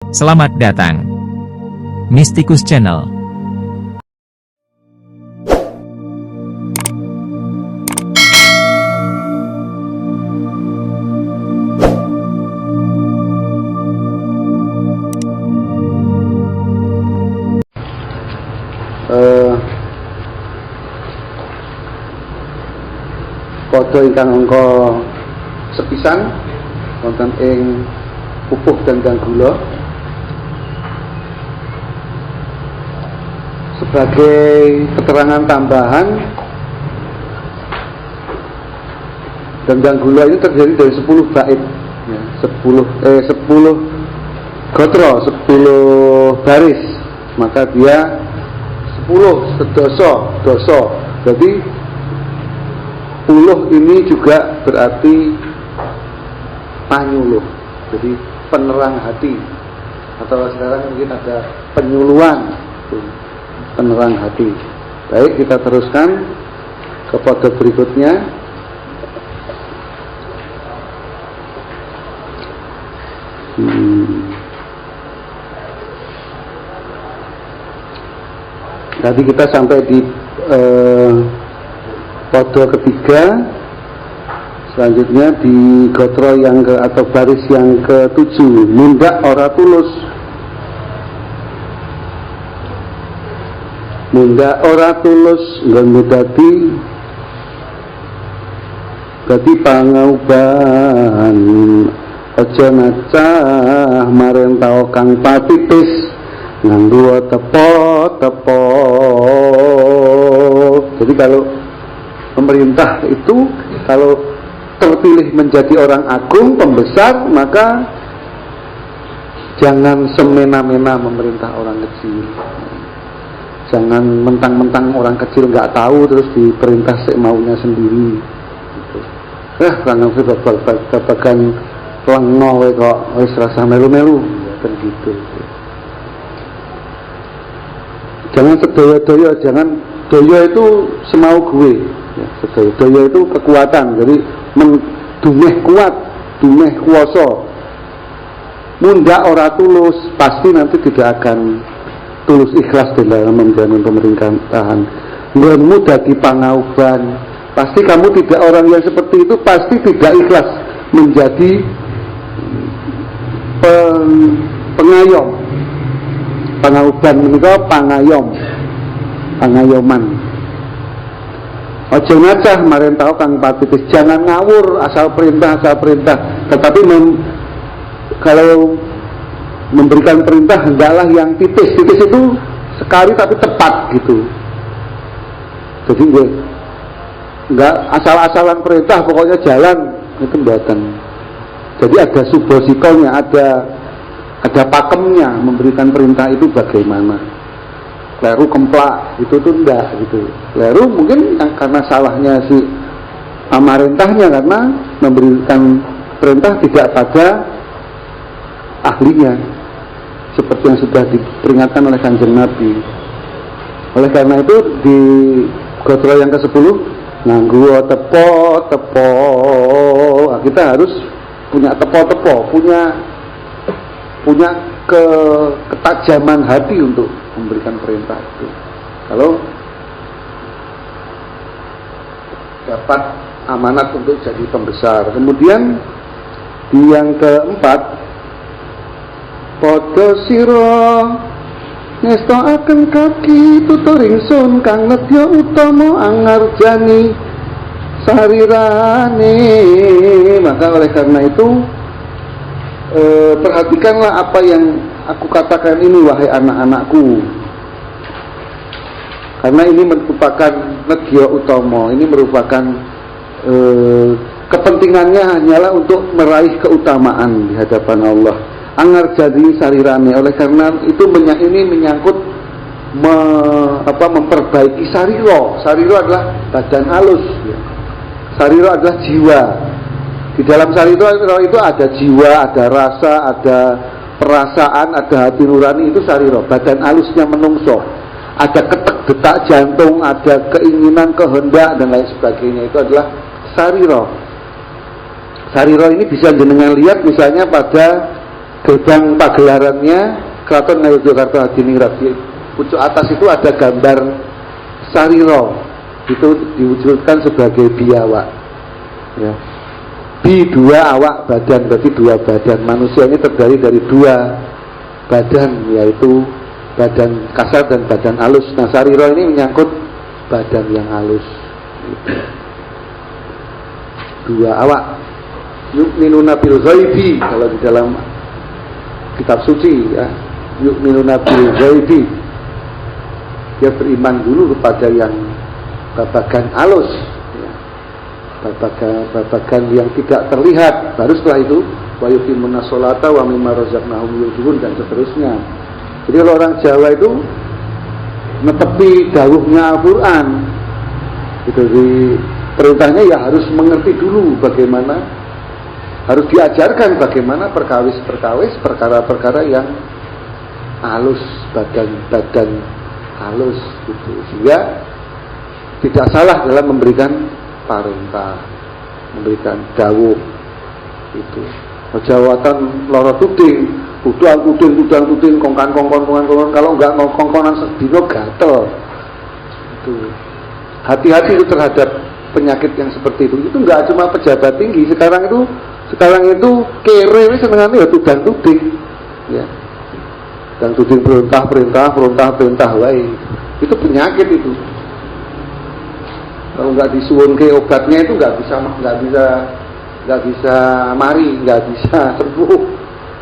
Selamat datang Mystikus Channel. Kodho ingkang angka sepisan wonten ing pupuh ganggang gula sebagai keterangan tambahan. Ganggang gula ini terdiri dari 10 bait ya, 10 gotro, 10 baris, maka dia 10 doso. Jadi 10 ini juga berarti panyuluh, jadi penerang hati, atau sekarang mungkin ada penyuluhan, penerang hati. Baik, kita teruskan ke kode berikutnya. Tadi kita sampai di kode ketiga, selanjutnya di gotro yang ke atau baris yang ke-7, mundak ora tulus. Mundak ora tulus nggon dadi pangauban, aja nacah maren tau kang patitis nganggo tepo. Jadi kalau pemerintah itu kalau terpilih menjadi orang agung, pembesar, maka jangan semena-mena memerintah orang kecil. Jangan mentang-mentang orang kecil nggak tahu terus diperintah semaunya sendiri. Gitu. Langsung babagan lengo kok wis rasa melu-melu kan gitu. Jangan sedoyo-doyo, jangan doyo itu semau gue. Ya, doyo itu kekuatan, jadi dumeh kuat, dumeh kuoso. Munda ora tulus, pasti nanti tidak akan tulus ikhlas dalam menjalankan pemerintahan. Nggonmu dadi pangauban, pasti kamu tidak, orang yang seperti itu pasti tidak ikhlas menjadi pengayom. Pangauban menika pangayoman. Ojo ngacah maren tau kang patitis, jangan ngawur asal perintah, tetapi kalau memberikan perintah hendaklah yang titis itu sekali tapi tepat gitu. Jadi enggak asal-asalan perintah pokoknya jalan, itu mboten. Jadi ada subositonya, ada pakemnya, memberikan perintah itu bagaimana. Kleru kemplak itu tuh enggak gitu. Kleru mungkin karena salahnya si pemerintahnya, karena memberikan perintah tidak pada ahlinya, seperti yang sudah diperingatkan oleh Kanjeng Nabi. Oleh karena itu di gotro yang ke-10 nganggo tepo. Nah, kita harus punya tepo, punya ketajaman hati untuk memberikan perintah itu. Kalau dapat amanat untuk jadi pembesar. Kemudian di yang ke-4, padha sira ngestokaken kaki tutur ingsun kang nedya utama angarjani sarirane. Maka oleh karena itu perhatikanlah apa yang aku katakan ini, wahai anak-anakku, karena ini merupakan nedya utama, ini merupakan kepentingannya hanyalah untuk meraih keutamaan di hadapan Allah. Angar jadi sarirane, oleh karena itu ini menyangkut memperbaiki sariro. Sariro adalah badan halus ya. Sariro adalah jiwa. Di dalam sariro itu ada jiwa, ada rasa, ada perasaan, ada hati nurani, itu sariro, badan halusnya menungso. Ada detak jantung, ada keinginan, kehendak dan lain sebagainya, itu adalah sariro. Sariro ini bisa jenengan lihat misalnya pada gerbang pagelarannya Keraton Ngayogyakarta Hadiningrat. Pucuk atas itu ada gambar sarira, itu diwujudkan sebagai biawak ya. Bi dua awak badan, berarti dua badan. Manusia ini terdiri dari dua badan, yaitu badan kasar dan badan halus. Nah, sarira ini menyangkut badan yang halus gitu. Dua awak. Yu'minuna bil ghaibi, kalau di dalam kitab suci ya, yu'minuna bil ghaibi, dia beriman dulu kepada yang babagan halus ya. Babagan yang tidak terlihat, baru setelah itu wa yuqimuna sholata wa mimma razaqnahum yunfiqun dan seterusnya. Jadi kalau orang Jawa itu menepi dawuhnya Al-Quran itu, di perintahnya ya harus mengerti dulu bagaimana, harus diajarkan bagaimana perkawis-perkawis perkara-perkara yang halus, badan halus gitu, sehingga tidak salah dalam memberikan perintah, memberikan dawuh itu. Jawatan loro tuding, udang tuding, kongkan, kalau enggak kongkonan sedino gatel. Itu. Hati-hati itu terhadap penyakit yang seperti itu. Itu enggak cuma pejabat tinggi, sekarang itu kere senengannya ya tudang tuding. Ya. Dan tuding perintah, wae. Itu penyakit itu. Kalau nggak disuwun ke obatnya itu nggak bisa mari, nggak bisa sembuh.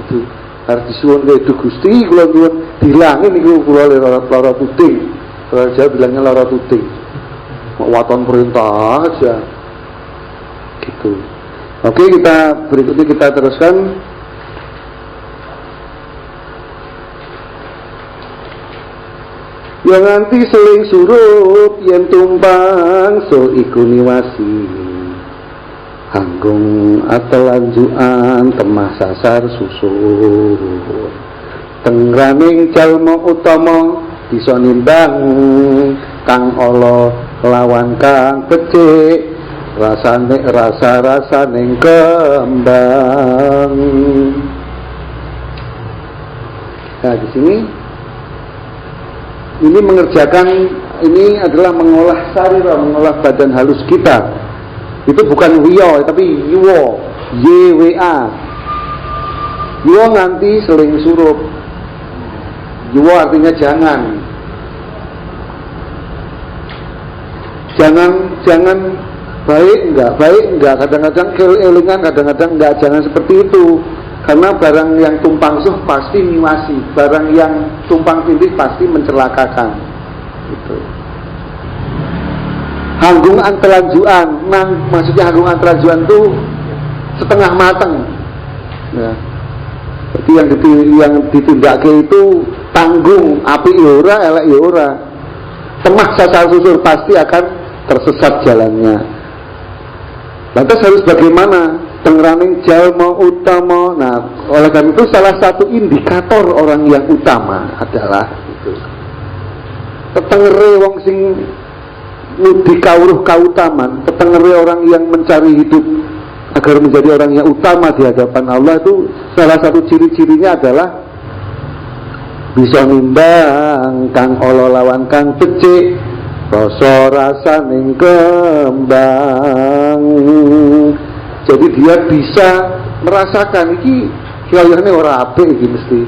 Itu harus disuwun ke Gusti, kula nyuwun dilangin niku kula lara tuding. Kalau Jawa bilangnya lara tuding. Mau waton perintah aja. Gitu. Oke, berikutnya kita teruskan. Yang nanti seling surup yen tumpang so iku niwasi hanggung atelanjuan temah sasar susun tengraning jalma utama bisa nimbang kang ala lawan kang becik rasa-rasaning kembang. Nah, di sini ini adalah mengolah sarira, mengolah badan halus kita. Itu bukan wiyo, tapi yuwo, YWA. Yuwo nganti seling surup. Yuwo artinya jangan. Jangan baik enggak. Kadang-kadang keelingan, kadang-kadang enggak. Jangan seperti itu. Karena barang yang tumpang suh pasti niwasi, barang yang tumpang tindih pasti mencelakakan. Gitu. Hanggung antelanjuan, maksudnya hanggung antelanjuan itu setengah matang. Ya. Jadi yang ditindakake itu tanggung, api ora, elek ora. Temah sasar susur pasti akan tersesat jalannya. Lantas harus bagaimana? Tengraning jalma utama. Nah, oleh karena itu salah satu indikator orang yang utama adalah itu. Tetengere wong sing nudi kawruh kautaman, tetengere orang yang mencari hidup agar menjadi orang yang utama di hadapan Allah, itu salah satu ciri-cirinya adalah bisa nimbang kang ala lawan kang becik rasa ning kembang. Jadi dia bisa merasakan iki kayaknya ora apik iki mesti.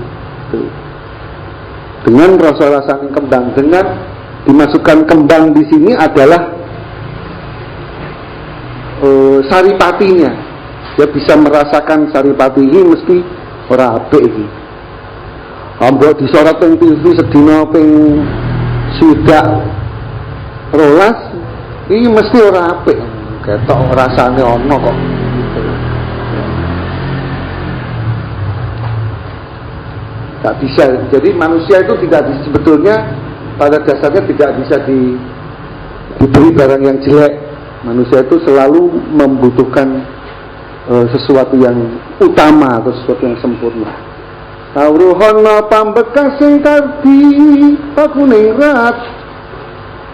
Dengan rasa-rasa yang kembang, dengan dimasukkan kembang di sini adalah saripatinya. Dia bisa merasakan saripati ini mesti ora apik iki. Ambok disorot teng TV sedina ping sudah rolas, ini mesti ora apik. Ketok rasane ono kok. Tak bisa. Jadi manusia itu sebetulnya pada dasarnya tidak bisa diberi barang yang jelek. Manusia itu selalu membutuhkan sesuatu yang utama atau sesuatu yang sempurna. Tawruhana pambekas sing kardi pakuning rat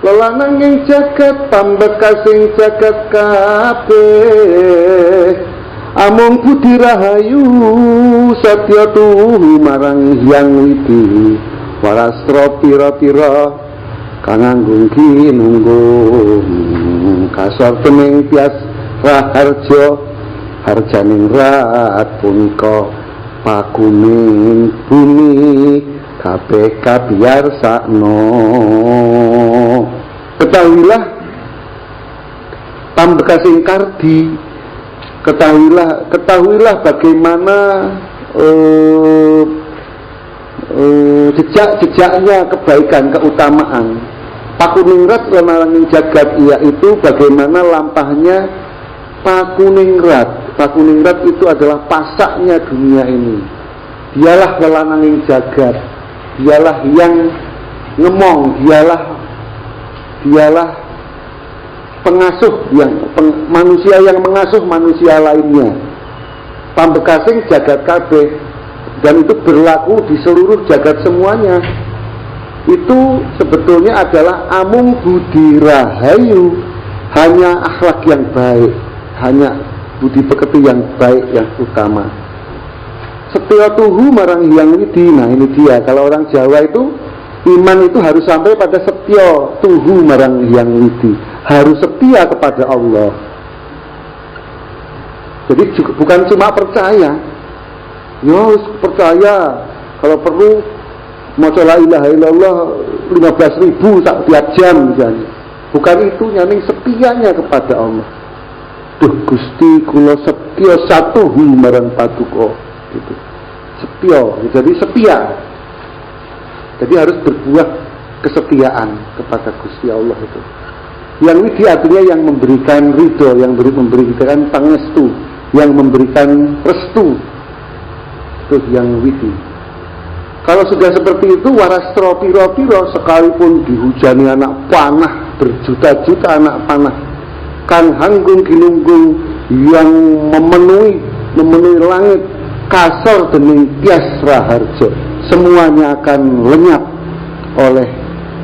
lelanang ing jagat pambekas sing jagat kabeh amung budi rahayu satya tuhu marang Hyang Widi warastra pira-pira kang anggung kinunggung kasor tening tias raharja harjaning rat punika pakuning bumi kabeh kabiyarsakna. Ketahuilah Pambekasing Kardi, ketahuilah bagaimana jejak-jejaknya kebaikan, keutamaan. Pakuningrat lanaranging jagat, yaitu bagaimana lampahnya Pakuningrat. Pakuningrat itu adalah pasaknya dunia ini. Dialah lanaranging jagat, dialah yang ngemong, dialah pengasuh manusia yang mengasuh manusia lainnya. Pambekasing jagat kabeh, dan itu berlaku di seluruh jagat semuanya. Itu sebetulnya adalah amung budi rahayu, hanya akhlak yang baik, hanya budi pekerti yang baik, yang utama. Setya tuhu marang Hyang Widi. Nah ini dia, kalau orang Jawa itu iman itu harus sampai pada setya tuhu marang Hyang Widi, harus setia kepada Allah. Jadi bukan cuma percaya, ya harus percaya, kalau perlu maca la ilaha illallah 15.000 setiap jam misalnya. Bukan itu, nyaning setianya kepada Allah. Duh Gusti kula setya satuhu marang paduka, gitu. Setya, jadi setia. Jadi harus berbuah kesetiaan kepada Gusti Allah itu. Yang Widi artinya yang memberikan ridho, yang memberikan pangestu, yang memberikan restu. Itu yang Widi. Kalau sudah seperti itu, warastra piro-piro, sekalipun dihujani anak panah, berjuta-juta anak panah, kang hanggung ginunggung, yang memenuhi langit, kasar dening tias raharja, semuanya akan lenyap oleh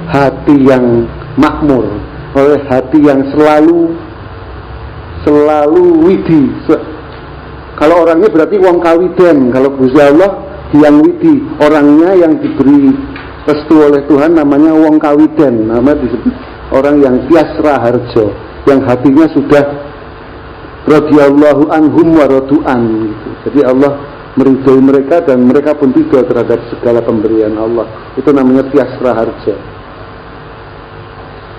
hati yang makmur, oleh hati yang selalu widi. Kalau orangnya berarti wong kawiden. Kalau Gusti Allah Hyang Widi, orangnya yang diberi restu oleh Tuhan namanya wong kawiden, namanya disebut orang yang tias raharja, yang hatinya sudah radhiyallahu anhum wa radu'an gitu. Jadi Allah meridhai mereka dan mereka pun ridha terhadap segala pemberian Allah. Itu namanya tias raharja.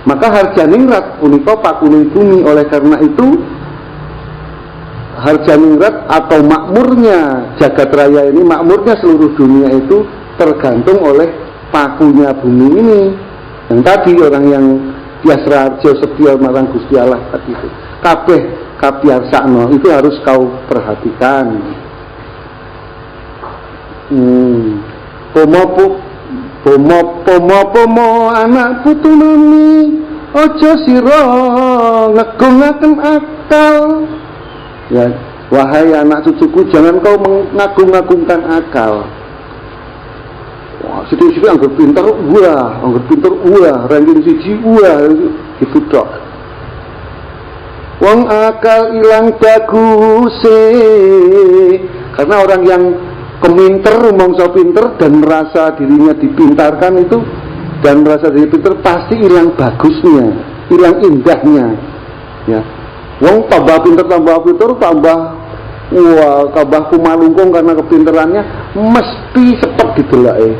Maka harjaningrat punika pakuning bumi. Oleh karena itu harjaningrat atau makmurnya jagat raya ini, makmurnya seluruh dunia itu tergantung oleh pakunya bumi ini. Yang tadi orang yang tias raharja setia marang Gusti Allah tadi itu, kabeh kabiyarsakna, itu harus kau perhatikan. Pomo anak putu mami, ojo sira ngegungaken akal. Ya, wahai anak cucuku, jangan kau mengagung-agungkan akal. Wah, sithik-sithik anggere pinter, ranking siji, gitu tok. Wong akal ilang baguse. Karena orang yang peminter, rumangsa pinter dan merasa dirinya dipintarkan itu, dan merasa diri pinter, pasti hilang bagusnya, hilang indahnya. Ya. Wong tambah pinter, tambah kumalungkung karena kepinterannya, mesti sepet didelake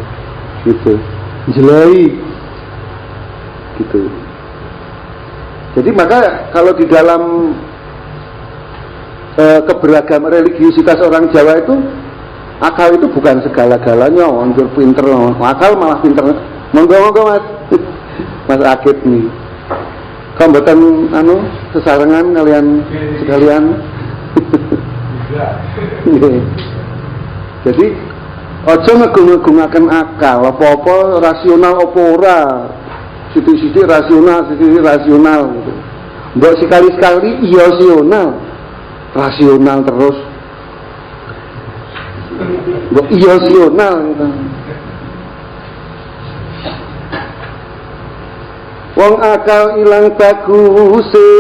gitu, jelai gitu. Jadi maka kalau di dalam keberagaman religiusitas orang Jawa itu, akal itu bukan segala-galanya. Anjur pinter, akal malah pinter. Monggo Mas Akid nih, kambatan sesarengan kalian sekalian. Jadi aja ngegung-egungaken akal, apa-apa rasional apa ora. Sithik-sithik rasional, sithik-sithik rasional gitu. Mbok sekali-sekali rasional terus. Mbok irasional gitu. Wong akal ilang baguse.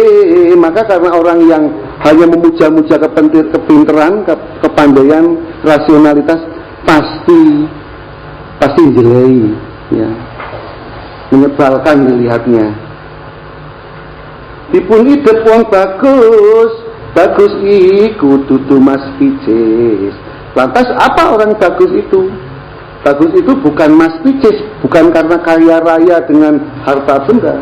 Maka karena orang yang hanya memuja-muja kepinteran, kepandaian, rasionalitas, pasti jelei, ya, menyebalkan dilihatnya. Dipun idep wong bagus iku dudu Mas Picis. Lantas apa orang bagus itu? Bagus itu bukan Mas Picis, bukan karena kaya raya dengan harta benda.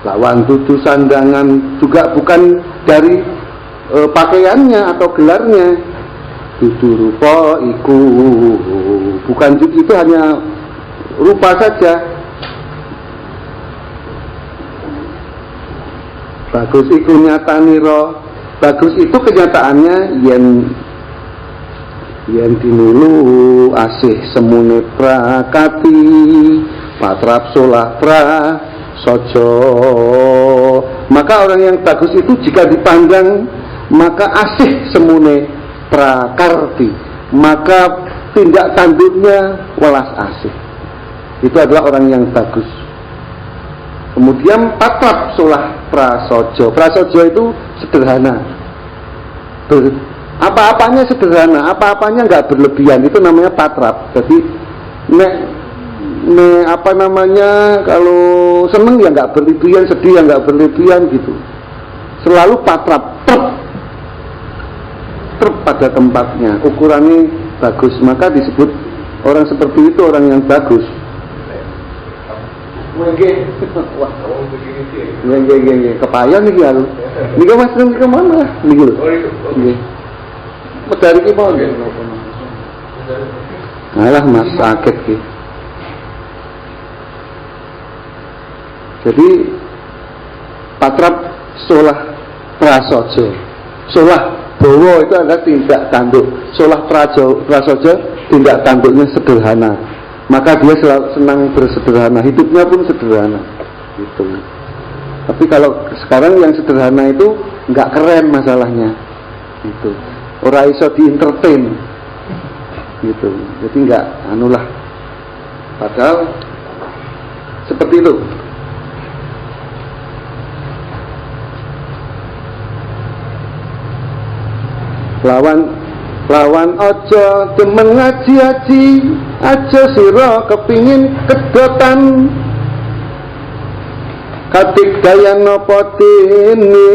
Lawan dudu sandangan juga bukan dari pakaiannya atau gelarnya. Dudu rupa iku, bukan itu hanya rupa saja. Bagus iku nyataniro, bagus itu kenyataannya yen dinulu asih semune prakati patrap solah pra sojo. Maka orang yang bagus itu jika dipandang maka asih semune prakarti, maka tindak tanduknya welas asih. Itu adalah orang yang bagus. Kemudian patrap solah prasojo. Prasojo itu sederhana. Apa-apanya sederhana, apa-apanya nggak berlebihan, itu namanya patrap. Jadi apa namanya, kalau seneng ya nggak berlebihan, sedih ya nggak berlebihan gitu. Selalu patrap, trep pada tempatnya, ukurannya bagus, maka disebut orang seperti itu orang yang bagus. Kepayan nih ya lu. Nih Mas Rum ke mana? Nih lu. Dari ki mau. Alah Mas sakit ki. Jadi patrap solah prasojo. Solah bowo itu adalah tindak tanduk. Solah prasojo tindak tanduknya sederhana. Maka dia selalu senang bersederhana, hidupnya pun sederhana gitu. Tapi kalau sekarang yang sederhana itu nggak keren masalahnya gitu. Ora iso di-entertain gitu. Jadi nggak anulah. Padahal seperti itu. Lawan ojo demen ngaji-aji, aja sira kepingin kedotan. Katik daya nopo tini,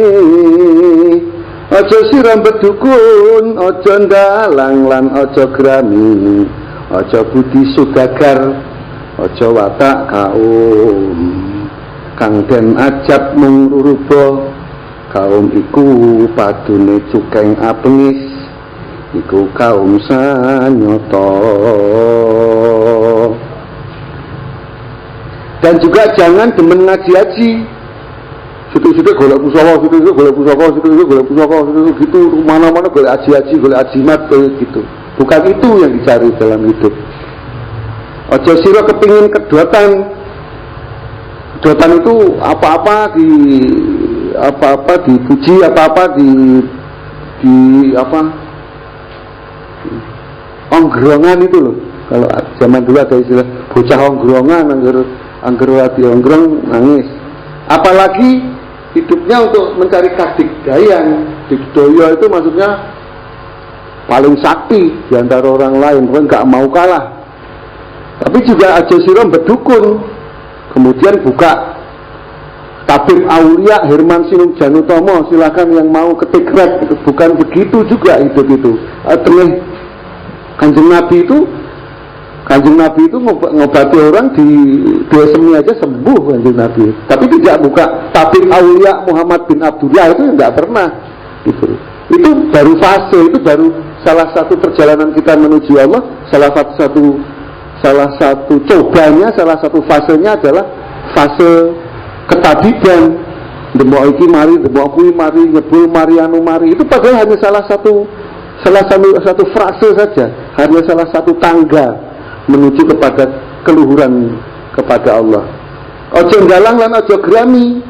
ojo sira bedukun, ojo ndalang lan ojo grami, ojo budi sugagar, ojo watak kaum kang den ajab mung ruruba. Kaum iku padune cukeng apengis, iku kaum sanyoto. Dan juga jangan demen ngaji-ngaji. Situ-situ golek pusaka, situ-situ golek pusaka, situ-situ golek pusaka, situ-situ gitu, mana-mana golek aji-aji, golek ajimat gitu. Bukan itu yang dicari dalam hidup. Ojo sira kepingin kedotan. Kedotan itu apa-apa dipuji, apa-apa di onggerongan itu loh. Kalau zaman dulu ada istilah bocah onggerongan, angger hati onggrong nangis. Apalagi hidupnya untuk mencari kadigdayan. Digdaya itu maksudnya paling sakti di antara orang lain, nggak mau kalah. Tapi juga aja sira bedukun. Kemudian buka Tabib Aulia Herman Sinung Janutomo, silakan yang mau ketik red. Bukan begitu juga hidup itu. Kanjeng Nabi itu ngobati orang di DSM aja sembuh Kanjeng Nabi. Tapi tidak buka Tabib Aulia Muhammad bin Abdullah, itu tidak pernah gitu. Itu baru fase, itu baru salah satu perjalanan kita menuju Allah. Salah satu cobanya, salah satu fasenya adalah fase ketabiban. Demok iki mari, demok kuwi mari, nyebul mari anu mari. Itu padahal hanya salah satu frase saja, hanya salah satu tangga menuju kepada keluhuran kepada Allah. Ojo galang lan ojo grami.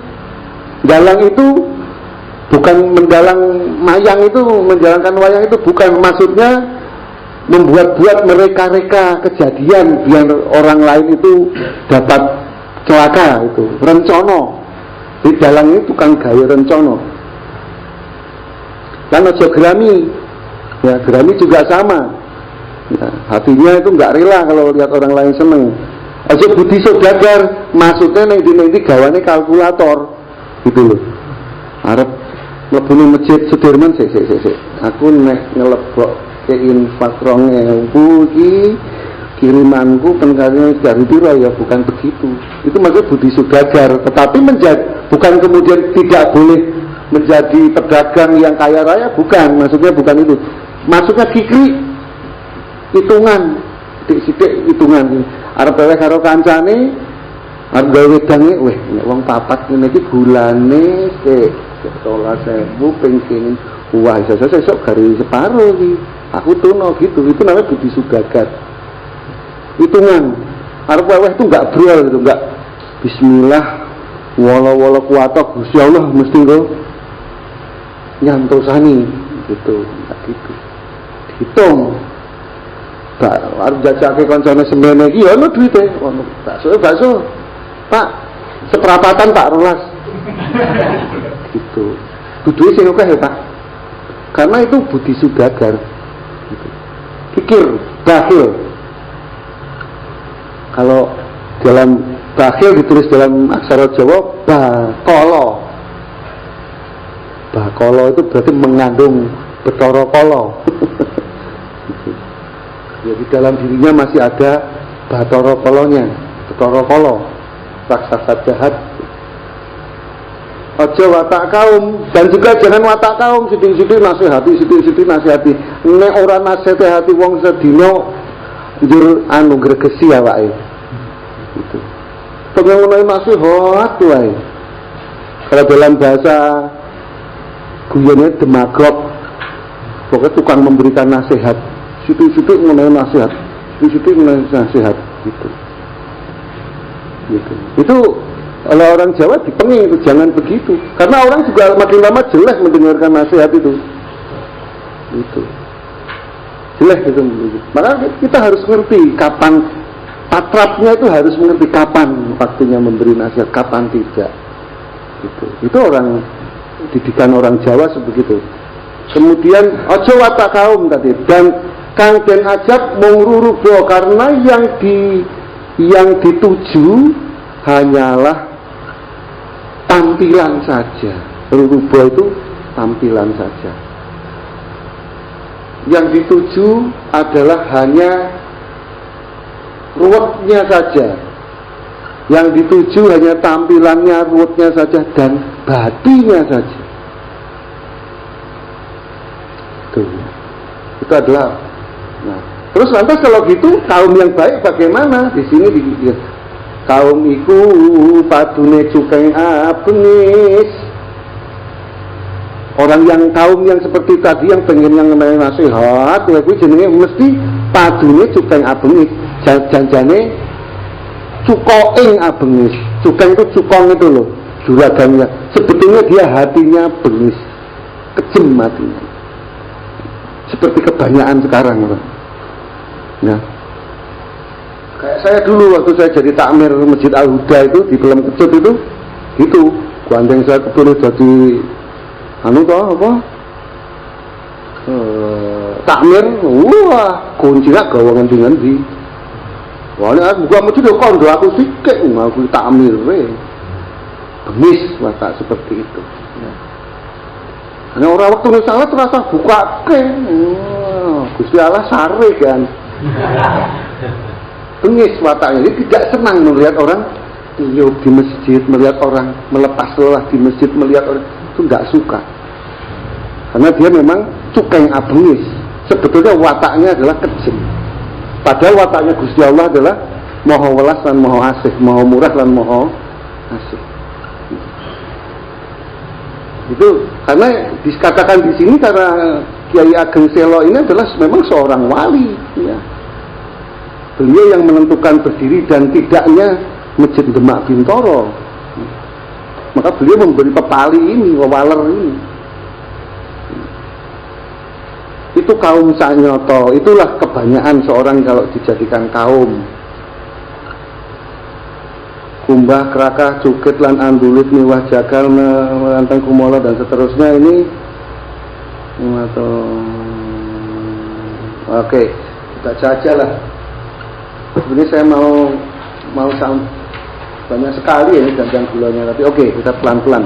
Galang itu bukan menggalang mayang, itu menjalankan wayang itu bukan maksudnya membuat-buat mereka-reka kejadian biar orang lain itu dapat celaka. Itu rencono Di dalang ini tukang gawe rencana. Kan ojo gerami, ya gerami juga sama. Ya, hatinya itu nggak rela kalau lihat orang lain seneng. Ojo budi saudagar, maksudnya nanti gawane kalkulator, gitu loh. Arep mlebu masjid Sudirman sik. Aku nek ngelebok ke infak 2.000 iki kirimanku pengkalinya dari piro ya, bukan begitu. Itu maksudnya budi saudagar, tetapi bukan kemudian tidak boleh menjadi pedagang yang kaya raya, bukan, maksudnya bukan itu. Maksudnya kikri, hitungan, sidik hitungan. Arep wewe karo kancane, arep gawe wedange, weh nek wong papat ngene iki bulane sik 12.000 pengking. Wah, sesuk gari separo iki. Aku tuno gitu. Itu namanya budi saudagar. Hitungan. Arep wewe itu enggak brol gitu, enggak bismillah wala kuwata Gusti Allah mesti kok nyantosani gitu, enggak gitu. Hitung. Harus jajake kancane semene iki ya ono duite, ono bakso. Pak, seperapatan Pak rolas. Gitu. Duduhe sing akeh ya, Pak. Karena itu budi saudagar. Gitu. Pikir, bakhil. Kalau dalam bakhil ditulis dalam aksara Jawa bakolo. Bakolo itu berarti mengandung betara kala. Ya, di dalam dirinya masih ada batara kalanya, betara kala, raksasa jahat. Aja watak kaum, dan juga jangan watak kaum, sithik-sithik nasihati. Nek ora nasihati wong sedina njur anu gregesi awake. Gitu. Pengen nasihat wae. Kalau dalam bahasa guyonnya demagrog, pokoknya tukang memberikan nasihat. Situ-situ mengenai nasihat, situ mengenai nasihat, gitu. Itu kalau orang Jawa dipenging itu jangan begitu, karena orang juga makin lama jelek mendengarkan nasihat itu. Itu jelek itu. Maka kita harus ngerti kapan patrapnya, itu harus mengerti kapan waktunya memberi nasihat, kapan tidak. Itu orang didikan orang Jawa sebegitu. Kemudian ojo watak kaum tadi, dan kang den ajab mungrurubo, karena yang dituju hanyalah tampilan saja. Rurubo itu tampilan saja. Yang dituju adalah hanya ruwetnya saja. Yang dituju hanya tampilannya, ruwetnya saja, dan batinya saja. Itu adalah. Nah, terus lantas kalau gitu kaum yang baik bagaimana? Di sini kaum iku padune cukeng abengis. Kaum yang seperti tadi yang pengen yang ngenai nasihat, kuwi jenenge mesti padune cukeng abengis. Janjane cukoing abengis. Cukeng itu cukong itu loh, juragannya. Sebetulnya dia hatinya bengis, kejem hatinya. Seperti kebanyakan sekarang, nah, kayak saya dulu waktu saya jadi takmir Masjid Al-Huda itu di Belem Kecut itu, gitu, gandeng saya kepilih jadi takmir, wah, kuncinya gawangan dengan di, wah, ini gua masjid kondo aku sikik, aku takmir, bengis watak seperti itu. Nah, orang waktu salah terasa buka ke, Gusti Allah sare kan, bengis wataknya. Dia tidak senang melihat orang tiup di masjid, melihat orang melepas lelah di masjid, melihat orang itu nggak suka, karena dia memang cukeng abengis. Sebetulnya wataknya adalah kejam, padahal wataknya Gusti Allah adalah Maha Welas dan Maha Asih, Maha Murah dan Maha Asih. Itu karena dikatakan di sini karena Kiai Ageng Selo ini adalah memang seorang wali, ya. Beliau yang menentukan berdiri dan tidaknya Masjid Demak Bintoro. Maka beliau memberi pepali ini, wawaler ini. Itu kaum sanyoto, itulah kebanyakan seorang kalau dijadikan kaum. kumbah krakah cukit lan andulit miwah jagal melantang kumolo dan seterusnya ini atau oke, kita saja lah. Sebenarnya saya mau banyak sekali ya jangan gulanya, tapi oke, kita pelan-pelan.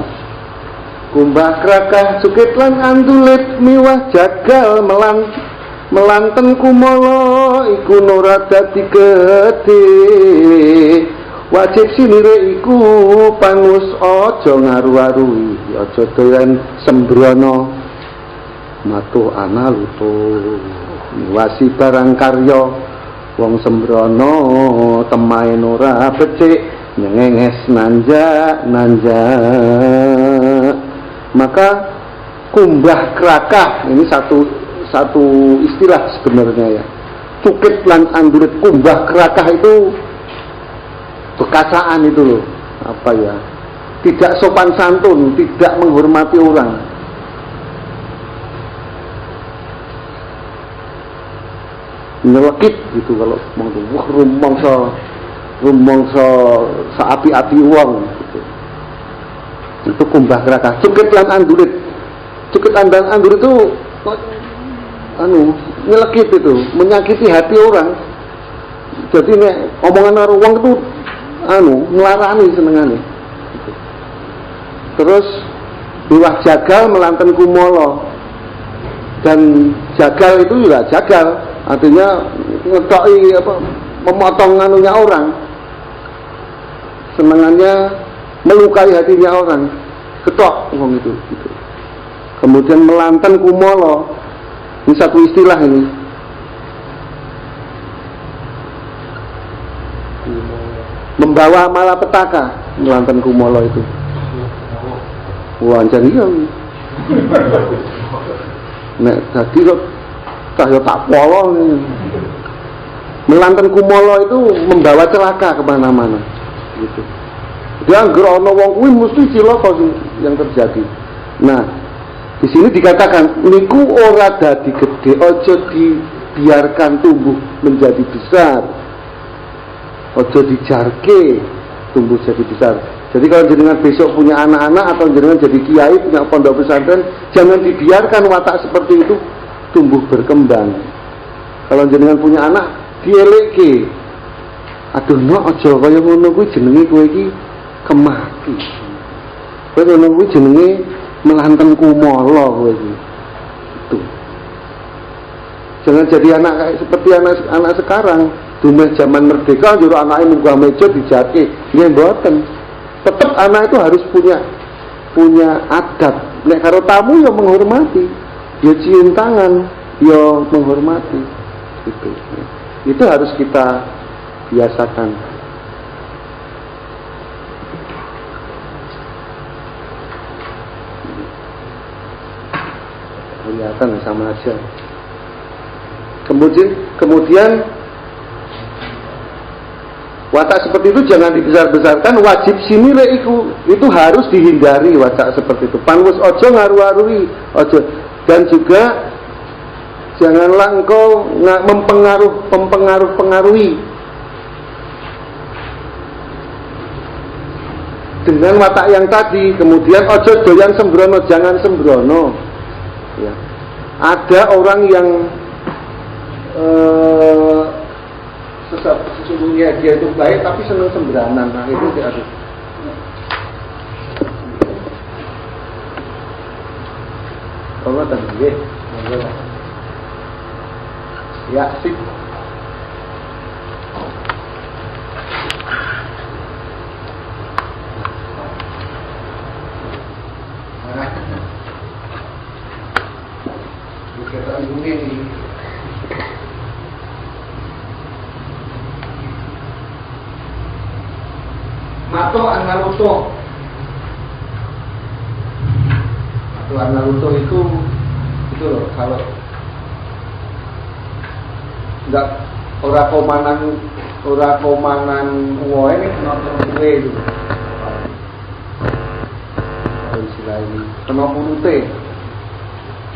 Kumbah krakah cukit lan andulit miwah jagal melanten kumolo iku ora dadi gedhe. Wajib sinire iku pangus aja ngaru-arui, aja doyan sembrono. Matuh ana luto miwasi barang karya wong sembrono temahe ora becik nyengenges nanja. Maka kumbah krakah ini satu istilah sebenarnya ya. Cukit lan andurit kumbah krakah itu bekasaan itu loh, apa ya, tidak sopan santun, tidak menghormati orang. Nyelekit gitu kalau wah rumongso saapi-api uang gitu. Itu kumbah krakah. Cukit lan andurit. Cukit dan andurit itu nyelekit itu, menyakiti hati orang. Jadi nek omongan orang uang itu melarani senengane. Terus miwah jagal melanten kumolo. Dan jagal itu juga jagal, artinya ngetoki memotong anunya orang. Senengannya melukai hatinya orang. Ketok ngomong itu gitu. Kemudian melanten kumolo. Ini satu istilah ini. Membawa malapetaka melanten kumolo itu. Wah, jan iya. Nek dadi kok kaya tak polo nih. Melanten kumolo itu membawa celaka kemana-mana gitu. Dia anggere ana wong kuwi mesti cilaka yang terjadi. Nah, di sini dikatakan niku ora dadi gede, aja dibiarkan tumbuh menjadi besar. Ojo dijarke tumbuh jadi besar. Jadi kalau jenengan besok punya anak-anak atau jenengan jadi kiai punya pondok pesantren, jangan dibiarkan watak seperti itu tumbuh berkembang. Kalau jenengan punya anak, dieleke. Aduh no, ojo kaya ngono kuwi jenenge kowe iki kemaki. Kowe ngono kuwi jenenge melanten kumolo kowe iki. Itu. Jangan jadi anak kayak seperti anak sekarang. Dumeh zaman merdeka juru anaknya munggah meja dijake. Nggih mboten. Tetap anak itu harus punya adab. Nek karo tamu ya menghormati, ya cium tangan, ya menghormati. Itu harus kita biasakan. Kelihatan sama aja. Kemudian watak seperti itu jangan dibesar-besarkan. Wajib sinile itu harus dihindari watak seperti itu. Pangus ojo ngaru-arui ojo. Dan juga janganlah engkau mempengaruhi dengan watak yang tadi. Kemudian ojo doyan sembrono, jangan sembrono ya. Ada orang yang sesungguhnya dia itu baik tapi senang sembranan. Nah itu tidak ada. Kalau tadi ya sip. Kita ini Mato Analuto. Mato Analuto itu loh, kalau enggak ora komanan uwe ini nonton uwe itu. Istilah ini kena pulute.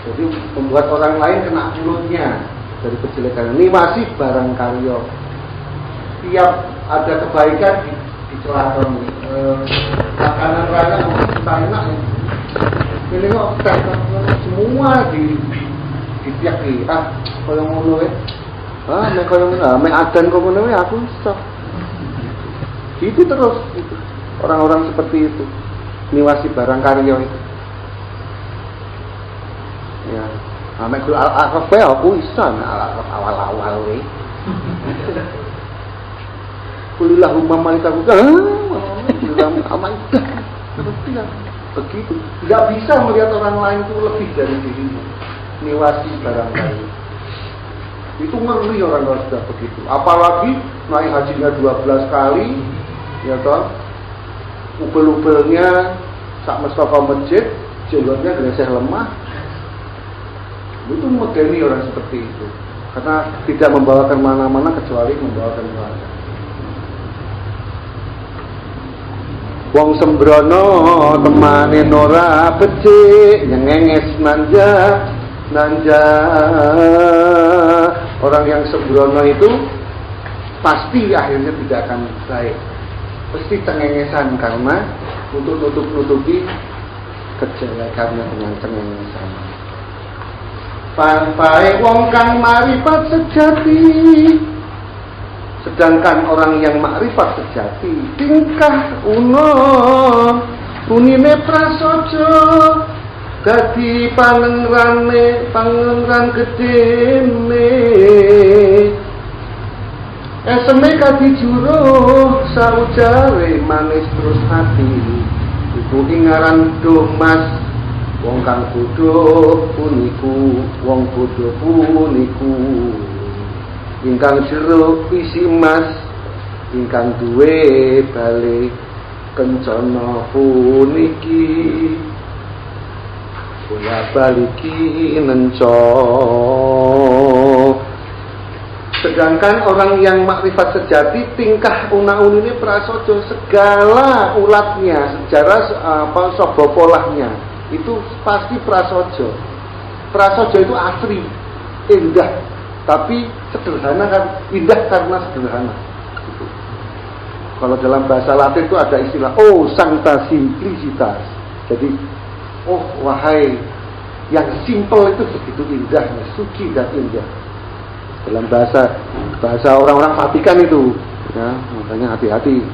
Jadi membuat orang lain kena mulutnya dari kejelekan. Ini masih barang karya. Tiap ada kebaikan selatan makanan raya kita enak ya. Ini kok semua di tiap kaya ngono ya. Mek kaya ngono, mek adan kok ngono ya aku iso. Itu terus itu. Orang-orang seperti itu niwasi barang karya itu. Ya, mek al-araf aku iso al-araf awal-awal we. Kulillahumma malikaku. Begitu. Tidak bisa melihat orang lain itu lebih dari dirinya. Niwasi barang karya. Itu ngeri orang kalau sudah begitu. Apalagi naik hajinya 12 kali, ya toh. Ubel-ubelnya sak mestaka masjid, jenggotnya greseh lemah. Itu medeni orang seperti itu. Karena tidak membawa kemana-mana kecuali membawa keluarga. Wong sembrono temane ora becik nyengenges nanja. Orang yang sembrono itu pasti akhirnya tidak akan baik. Pasti cengengesan karena untuk nutup-nutupi kejelekannya dengan cengengesan. Pae wong kang marifat sejati. Sedangkan orang yang makrifat sejati tingkah unine prasaja dadi pangeran gedene eseme kadi juruh saujare manis terus hati iku ingaran domas wong kang bodho puniku wong bodho puniku ingkang jero isi mas ingkang duwe bali kencana puniki bola baliki nenco. Sedangkan orang yang makrifat sejati tingkah una-unine prasaja segala ulatnya sejarah sobo polahnya itu pasti prasaja. Prasaja itu asri indah tapi sederhana kan, indah karena sederhana. Gitu. Kalau dalam bahasa Latin itu ada istilah sancta simplicitas. Jadi, wahai yang simple itu begitu indahnya, suci dan indah. Dalam bahasa orang-orang Vatikan itu, ya, makanya hati-hati.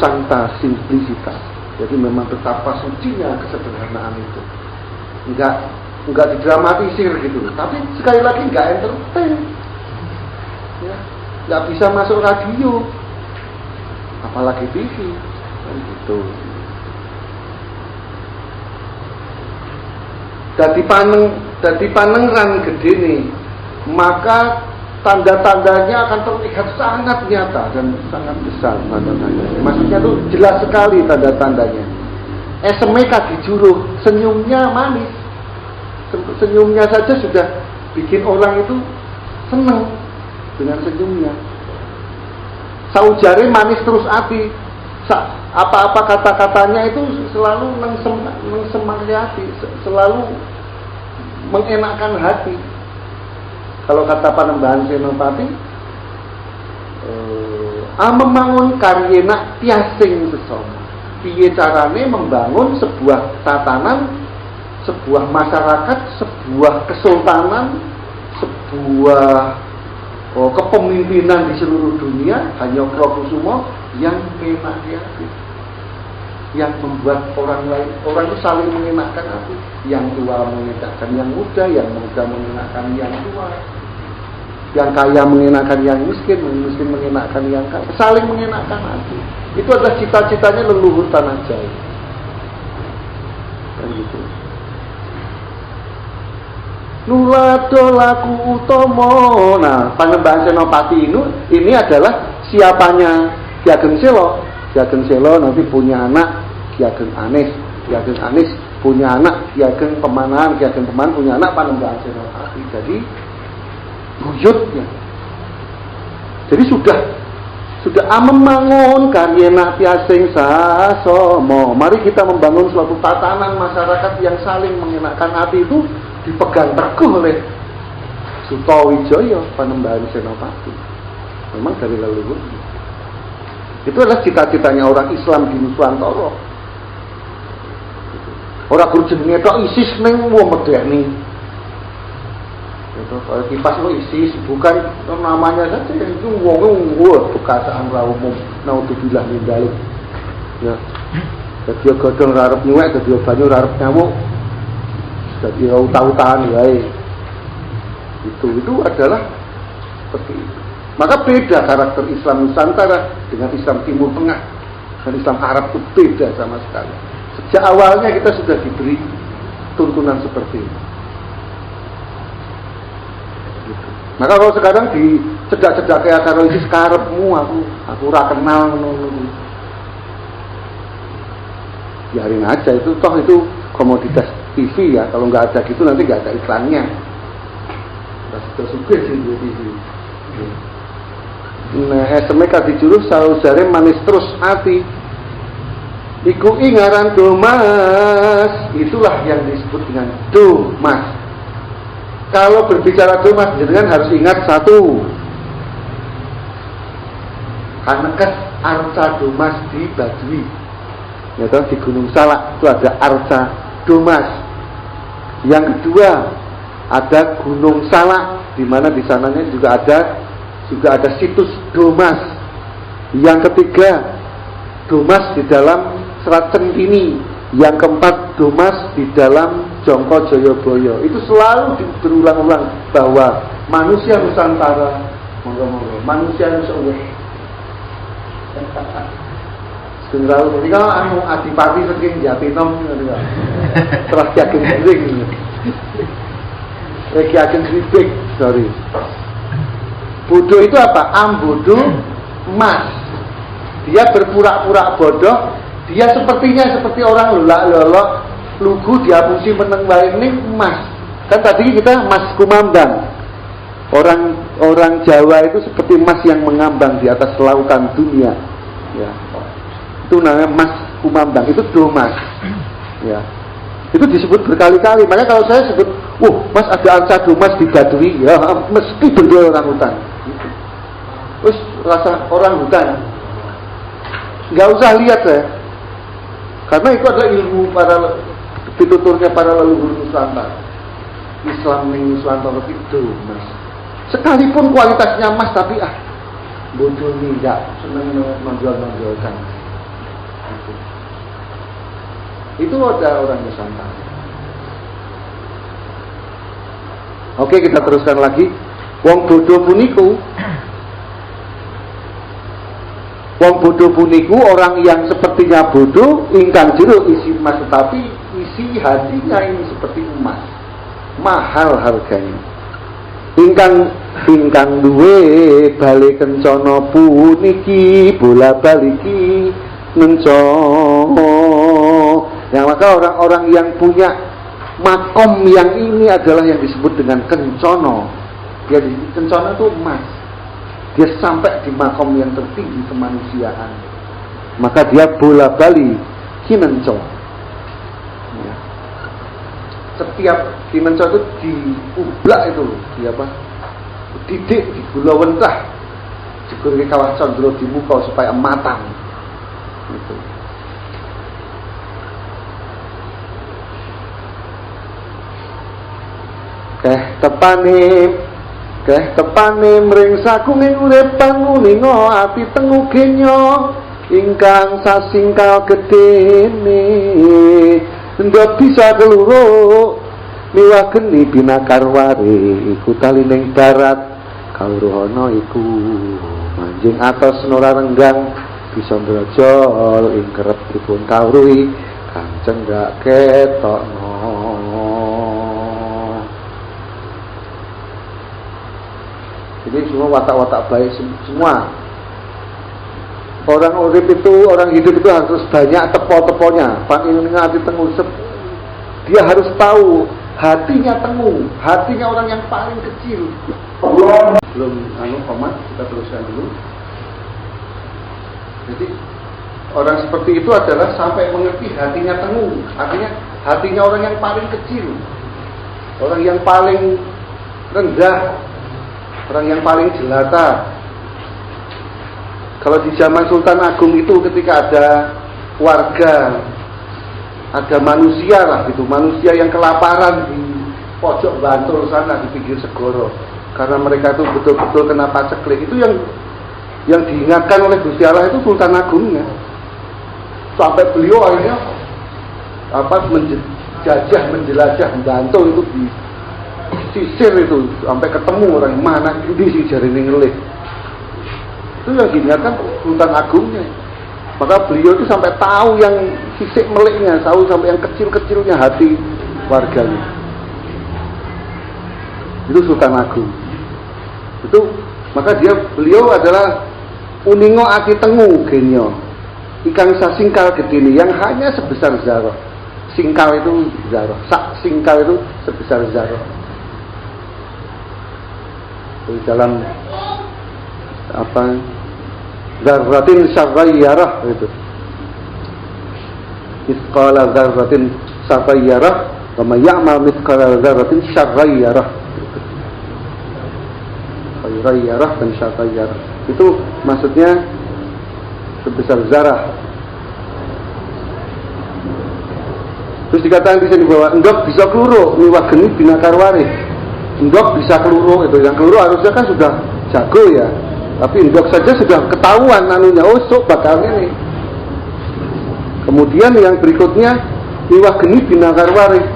Sancta simplicitas. Jadi memang betapa sucinya kesederhanaan itu. Enggak didramatisir gitu, tapi sekali lagi enggak entertain, ya, enggak bisa masuk radio, apalagi TV, kan gitu. Dadi panengan gede nih, maka tanda-tandanya akan terlihat sangat nyata dan sangat besar tanda-tandanya. Maksudnya tuh jelas sekali tanda-tandanya. Eseme kaki juruh, senyumnya manis. Senyumnya saja sudah bikin orang itu senang dengan senyumnya. Saujare manis terus hati. Apa-apa kata-katanya itu selalu mengsemangati, selalu mengenakkan hati. Kalau kata Panembahan Senopati, membangun karyena tiasing sesama. Piye carane membangun sebuah tatanan, sebuah masyarakat, sebuah kesultanan, sebuah kepemimpinan di seluruh dunia, Hanyokrokusumo yang menyenangkan hati, yang membuat orang itu saling mengenakkan hati. Yang tua mengenakkan yang muda, yang muda mengenakkan yang tua, yang kaya mengenakkan yang miskin, miskin mengenakkan yang kaya, saling mengenakkan hati. Itu adalah cita-citanya leluhur Tanah Jawa. Kan gitu. Nulado laku utomo. Nah, Panembahan Senopati ini adalah siapanya Ki Ageng Selo. Ki Ageng Selo nanti punya anak Ki Ageng Anis. Ki Ageng Anis punya anak Ki Ageng Pemanahan. Ki Ageng Pemanahan punya anak Panembahan Senopati. Jadi buyutnya. Jadi sudah membangun karyena tiasing sasomo. Mari kita membangun suatu tatanan masyarakat yang saling mengenakkan hati itu dipegang teguh oleh Sutowijoyo Panembahan Senopati. Memang dari leluhur. Itu adalah cita-citanya orang Islam di Nusantara. Orang berjenenge tok ISIS ning wong medeni. Itu kalau kipas lo ISIS bukan namanya saja, itu wong bekasaan ra umum. Naudzubillah min dzalik. Ya. Dadi godhong ra arep nyuwek, dadi banyu ra arep nyamuk. Dadi utah-utahan wae. Itu adalah seperti itu. Maka beda karakter Islam Nusantara dengan Islam Timur Tengah dan Islam Arab itu beda sama sekali. Sejak awalnya kita sudah diberi tuntunan seperti itu. Gitu. Maka kalau sekarang dicedak-cedak kayak karo ISIS karepmu aku ora kenal ngono. Biarin aja itu, toh itu komoditas TV ya. Kalau nggak ada gitu nanti nggak ada iklannya. Kita suka sih di TV. Nah, SMK dijuluh sausare manis terus hati. Iku ingaran domas, itulah yang disebut dengan domas. Kalau berbicara domas, jangan harus ingat satu. Karena kan arca domas di Baduy, ya kan, di Gunung Salak itu ada arca domas. Yang kedua ada Gunung Salak, di mana di sananya juga ada situs domas. Yang ketiga domas di dalam Serat Centini. Yang keempat domas di dalam Jongko Joyoboyo. Itu selalu berulang-ulang bahwa manusia Nusantara, manusia Nusantara. Selalu jadi kalau anu adipati saking Jatinom terus yakin sering. Yakin kripik, sorry. Bodoh itu apa? Ambodo emas. Dia berpura-pura bodoh. Dia sepertinya seperti orang lolak lugu diapusi meneng wae ini emas. Kan tadi kita emas kumambang. Orang Jawa itu seperti emas yang mengambang di atas lautan dunia. Ya. Itu namanya emas kumambang. Itu domas. Ya. Itu disebut berkali-kali. Makanya kalau saya sebut, mas ada arca domas di Baduy, ya mesti bendera orang hutan. Terus rasa orang hutan. Nggak usah lihat ya. Karena itu adalah ilmu para pituturnya para leluhur Nusantara. Islam ning Nusantara itu mas. Sekalipun kualitasnya mas, tapi bodoh nih nggak seneng menjual-menjualkan. Itu ada orang Nusantara. Oke, kita teruskan lagi. Wong bodoh puniku orang yang sepertinya bodoh ingkang jero isi emas, tetapi isi hatinya ini seperti emas, mahal harganya. Ingkang duwe bali kencana puniki bola baliki mencono. Ya, maka orang-orang yang punya makom yang ini adalah yang disebut dengan kencono. Ya, kencono itu emas. Dia sampai di makom yang tertinggi kemanusiaan. Maka dia bola bali kinenco. Ya. Setiap kinenco itu diublak itu, didik, digula wentah, digoreng kawah condro di muka supaya matang. Gitu. tepane mring sakuning urepan uninga ati tengu genya ingkang sasingkal gedene ndok bisa keluro miwah geni binakar ware iku talining darat kawruhana iku manjing atos nora renggang bisa ndrajol ing kerep dipun kawruhi kang cenggak ketokno. Jadi semua watak-watak baik semua. Orang urip itu, orang hidup itu harus banyak tepo-teponya. Pan ini hati tengu. Dia harus tahu hatinya tengu, hatinya orang yang paling kecil. Belum komat, kita teruskan dulu. Jadi orang seperti itu adalah sampai mengerti hatinya tengu. Artinya hatinya orang yang paling kecil, orang yang paling rendah, orang yang paling jelata. Kalau di zaman Sultan Agung itu ketika ada warga, ada manusia lah gitu, manusia yang kelaparan di pojok Bantul sana di pinggir segoro, karena mereka itu betul-betul kena paceklik, itu yang diingatkan oleh Gusti Allah itu Sultan Agungnya. Sampai beliau akhirnya menjelajah Bantul itu di sisir itu sampai ketemu orang mana ini sih jari ngelih. Itu yang diingatkan Sultan Agungnya. Maka beliau itu sampai tahu yang sisik meliknya, tahu sampai yang kecil-kecilnya hati warganya. Itu Sultan Agung. Itu maka beliau adalah uningo ati tengu genyo. Ikan sasingkal gedini yang hanya sebesar zarah. Singkal itu zarah. Sak singkal itu sebesar zarah. Di dalam zarratin syarrayyarah itu. Mithqala zarratin syarrayyarah wa may ya'mal mithqala zarratin syarrayyarah. Syarrayyarah dan syarrayyarah. Itu maksudnya sebesar zarah. Terus dikatakan di sini bahwa endok bisa keluru, miwah geni binakar waris. Endok bisa keluru itu, yang keluru harusnya kan sudah jago ya. Tapi endok saja sudah ketahuan anunya, oh sok bakal ini. Kemudian yang berikutnya miwah geni binakar waris.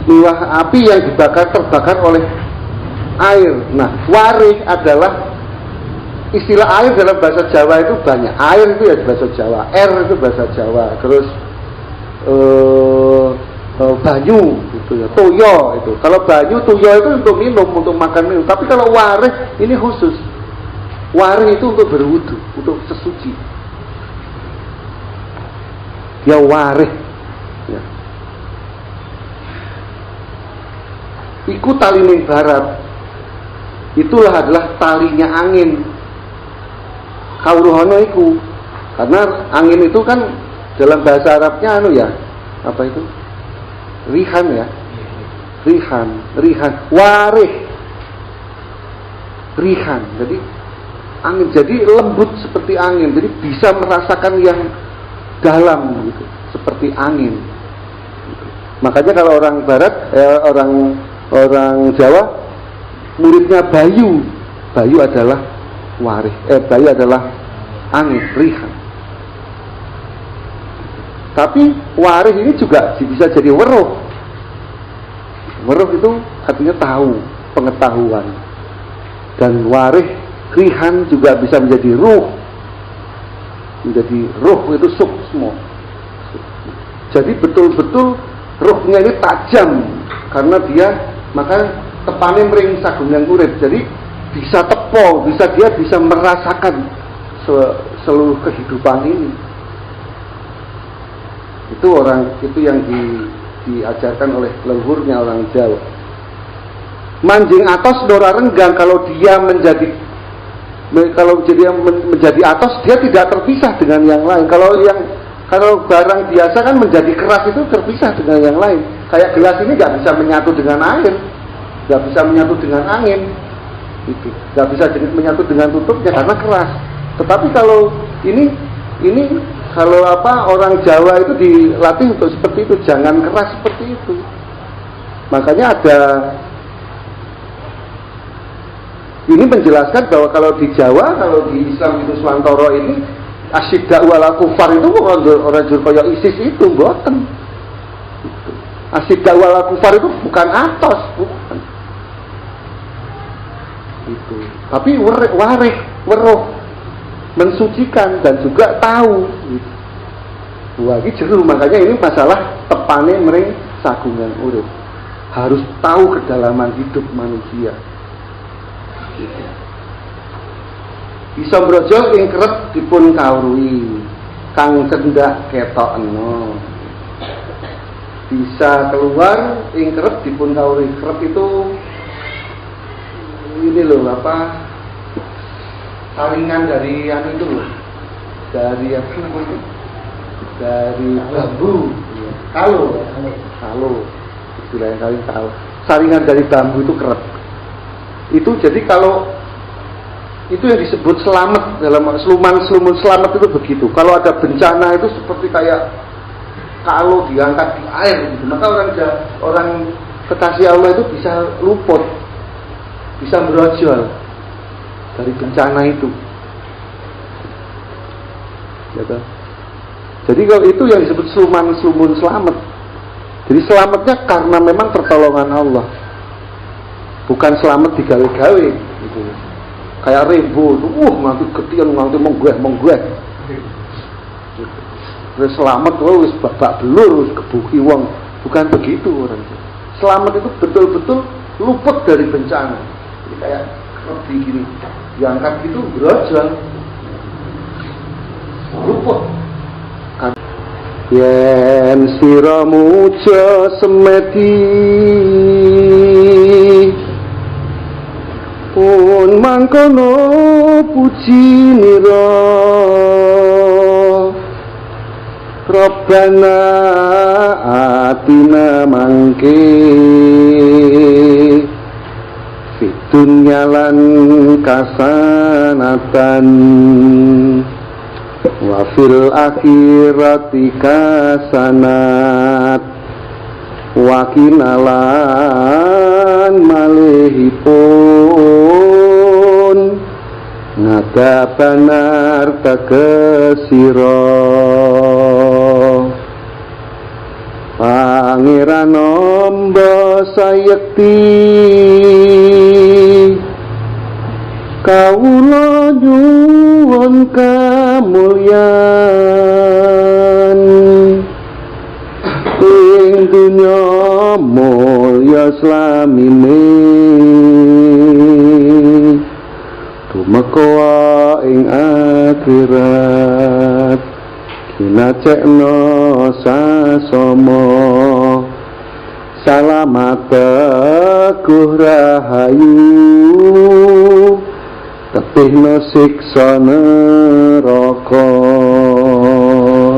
Miwah api yang terbakar oleh air. Nah, waris adalah istilah air dalam bahasa Jawa itu banyak. Air itu ya bahasa Jawa, air itu bahasa Jawa. Terus banyu gitu ya, toyo itu. Kalau banyu, toyo itu untuk minum, untuk makan minum. Tapi kalau waris ini khusus. Waris itu untuk berwudu, untuk sesuci. Ya waris. Ya. Iku talining barat. Itulah adalah talinya angin. Kauruhono iku. Karena angin itu kan dalam bahasa Arabnya apa itu? Rihan ya. Rihan. Warih. Rihan. Jadi angin, jadi lembut seperti angin. Jadi bisa merasakan yang dalam gitu, seperti angin. Makanya kalau orang barat, orang Jawa muridnya Bayu. Bayu adalah warih. Bayu adalah angin, rihan. Tapi waris ini juga bisa jadi weruh. Weruh itu artinya tahu, pengetahuan. Dan waris, rihan juga bisa menjadi ruh. Menjadi ruh itu suksmo. Jadi betul-betul ruhnya ini tajam. Karena dia, maka tepane mring sagung yang urip. Jadi bisa tepo, dia bisa merasakan seluruh kehidupan ini. Itu yang diajarkan oleh leluhurnya orang Jawa. Manjing atos dora renggang, kalau menjadi atos, dia tidak terpisah dengan yang lain. Kalau barang biasa kan menjadi keras itu terpisah dengan yang lain. Kayak gelas ini nggak bisa menyatu dengan air, nggak bisa menyatu dengan angin, itu nggak bisa menyatu dengan tutupnya karena keras. Tetapi kalau ini kalau orang Jawa itu dilatih untuk seperti itu, jangan keras seperti itu. Makanya ini menjelaskan bahwa kalau di Jawa, kalau di Islam itu Swantoro ini asyidda wala kufar itu orang kaya ISIS itu mboten. Asyidda wala kufar itu bukan atos, bukan. Itu. Tapi warih, weruh, mensucikan dan juga tahu. Wah, ini jeru, makanya ini masalah tepane mring sagungan urip. Harus tahu kedalaman hidup manusia. Bisa brojol ing kerep dipun kawruhi, kang cendak ketokno. Bisa keluar ing kerep dipun kawruhi. Kerep itu ini loh saringan dari itu loh, dari apa namanya, dari bambu, kalau istilahnya saringan dari bambu itu kerep. Itu jadi kalau Itu yang disebut selamat. Dalam seluman selamat itu begitu. Kalau ada bencana itu seperti kayak kalau diangkat di air gitu. Maka orang kekasih Allah itu bisa luput, bisa merojol dari bencana itu. Gitu. Jadi kalau itu yang disebut seluman selamat. Jadi selamatnya karena memang pertolongan Allah, bukan selamat digawe-gawe gitu. Kayak Rembo itu, nganti ketian, nganti menggueh. Wis selamat wis babak belur, wis kebuki wong. Bukan begitu orang itu. Selamat itu betul-betul luput dari bencana. Jadi kayak lebih gini, diangkat gitu berojol, luput. Yen sira muja semedi pun mangkono puji nira Rabbana atina mangke fitunya lan kasanatan wa fil akhirati kasanat wa kinalan malihipun ngada banar takesira pangeran amba sayekti kawula nyuwun kamulyan ing dunya mulya slamine tumeka ing akhirat kinacekno sasama salamat teguh rahayu tepihna siksa neraka.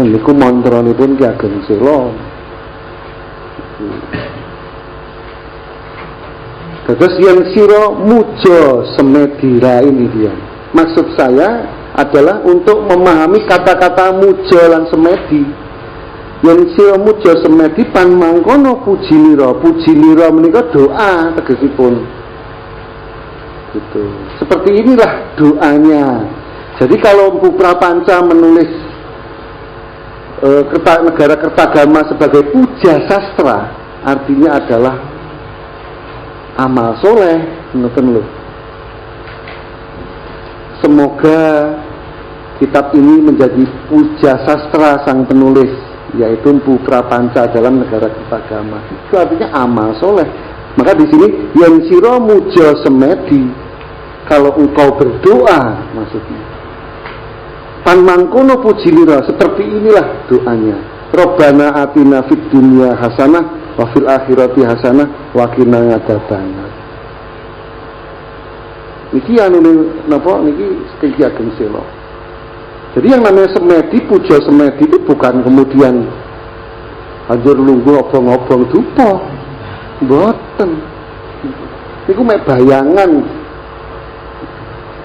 Niku mantranipun Ki Ageng Sela. Terus yang sira muja semedira ini dia. Maksud saya adalah untuk memahami kata-kata muja lan semedi. Yang sira muja semedi pan mangkono puji nira. Puji nira menika doa tegesipun. Gitu. Seperti inilah doanya. Jadi kalau Mpu Prapanca menulis negara Kertagama sebagai puja sastra, artinya adalah amal soleh, ngoten lho. Semoga kitab ini menjadi puja sastra sang penulis, yaitu Mpu Prapanca dalam negara Kertagama. Itu artinya amal soleh. Maka di sini yang sira muja semedi, kalau engkau berdoa maksudnya. Pan mangkono puji nira, seperti inilah doanya. Robbana atina fid dunya hasanah wa fil akhirati hasanah wa qina adzabannar. Niki anu napa niki Ki Ageng Sela. Jadi yang namanya semedi, puja semedi itu bukan kemudian anjur lungguh obong-obong dupa. Mboten. Niku mek bayangan.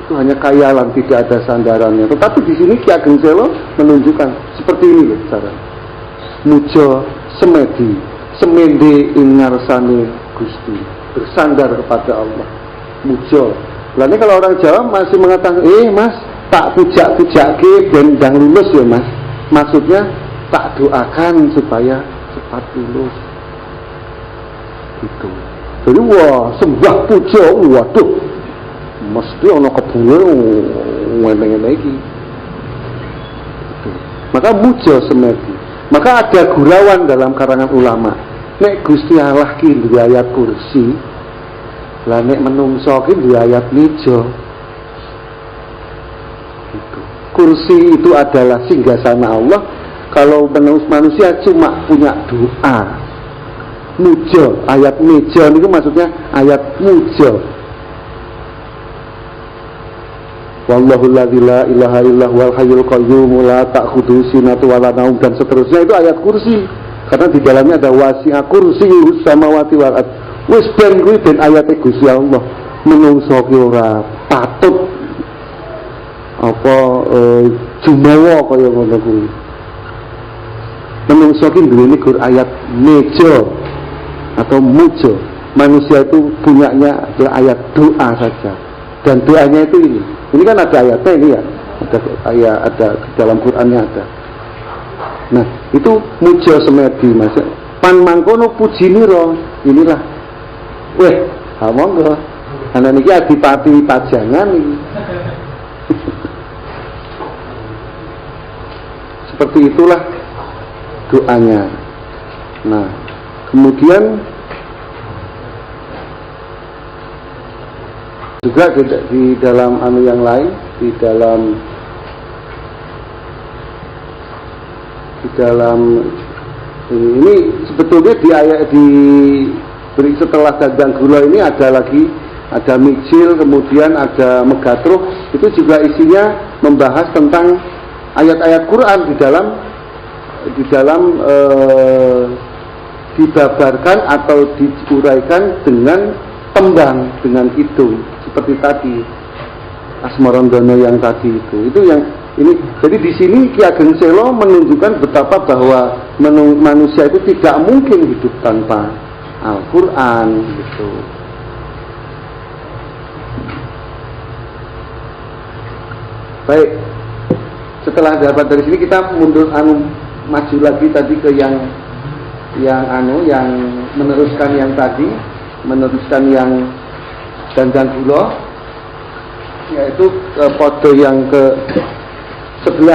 Itu hanya khayalan, tidak ada sandarannya. Tetapi di sini Ki Ageng Sela menunjukkan seperti ini cara muja semedi, semende ing ngarsane Gusti, bersandar kepada Allah. Muja. Lalu kalau orang Jawa masih mengatakan, mas, tak pujak-pujake ben ndang lulus ya mas. Maksudnya tak doakan supaya cepat lulus. Gitu. Jadi wah sembah puja, waduh, mesti ana kebule ngene-ngene iki. Maka muja semedi. Maka ada gurauan dalam karangan ulama. Nek Gusti Allah ki duwe ayat kursi, lah nek menungso ki duwe ayat meja. Gitu. Kursi itu adalah singgasana Allah. Kalau manusia cuma punya doa. Muja, ayat meja itu maksudnya ayat muja. Wallahu la ilaha illa huwal hayyul qayyum la ta'khudhuhu sinatun wa la naum, dan seterusnya. Itu ayat kursi. Karena di dalamnya ada wasi'a kursiyyus samawati wal ardh. Wis ben kuwi ben ayate Gusti Allah. Menungso ki ora patut apa jumawa kaya ngono kuwi. Menungso ki duweni ayat meja atau mujo. Manusia itu punyanya ayat doa saja. Dan doanya itu ini. Ini kan ada ayatnya ini ya. Ada di dalam Qur'annya ada. Nah, itu mujo semedi Mas. Pan mangkono pujinira. Inilah. Weh, monggo. Ana niki adipati pajangan iki. Seperti itulah doanya. Nah, kemudian juga di dalam yang lain, di dalam ini sebetulnya di ayat beri setelah gandang gula ini ada lagi, ada mijil, kemudian ada megatruh. Itu juga isinya membahas tentang ayat-ayat Quran dibabarkan atau diuraikan dengan tembang, dengan kidung seperti tadi Asmarandono yang tadi itu yang ini. Jadi di sini Ki Ageng Selo menunjukkan betapa bahwa manusia itu tidak mungkin hidup tanpa Al-Quran gitu. Baik, setelah dapat dari sini kita mundur maju lagi tadi ke yang meneruskan yang tadi, meneruskan yang gandang gula, yaitu podo yang ke 11.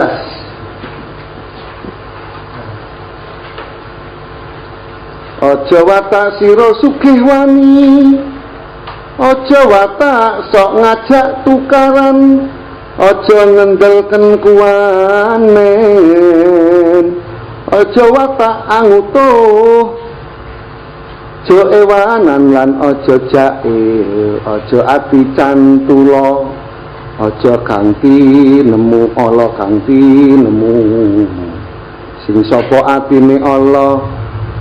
Aja watak sira sugih wani, aja watak sok ngajak tukaran, aja ngendelken kuwanen, aja watak angutuh, aja ewanan lan aja jail, aja ati cantula, aja kanthi nemu ala kanthi nemu. Sing sapa atine ala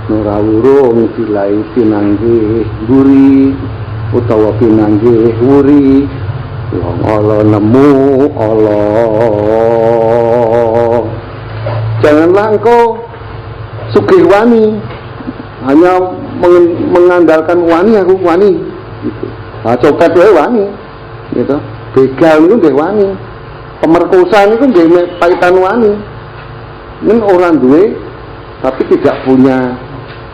ora urung dilai pinanggih mburi utawa pinanggih wuri, wong ala nemu ala. Janganlah engkau sugih wani, hanya mengandalkan wani, aku wani gitu. Nah, copet wae wani gitu. Begal itu nggih wani. Pemerkosaan itu nggih paitan wani. Nen orang duwe tapi tidak punya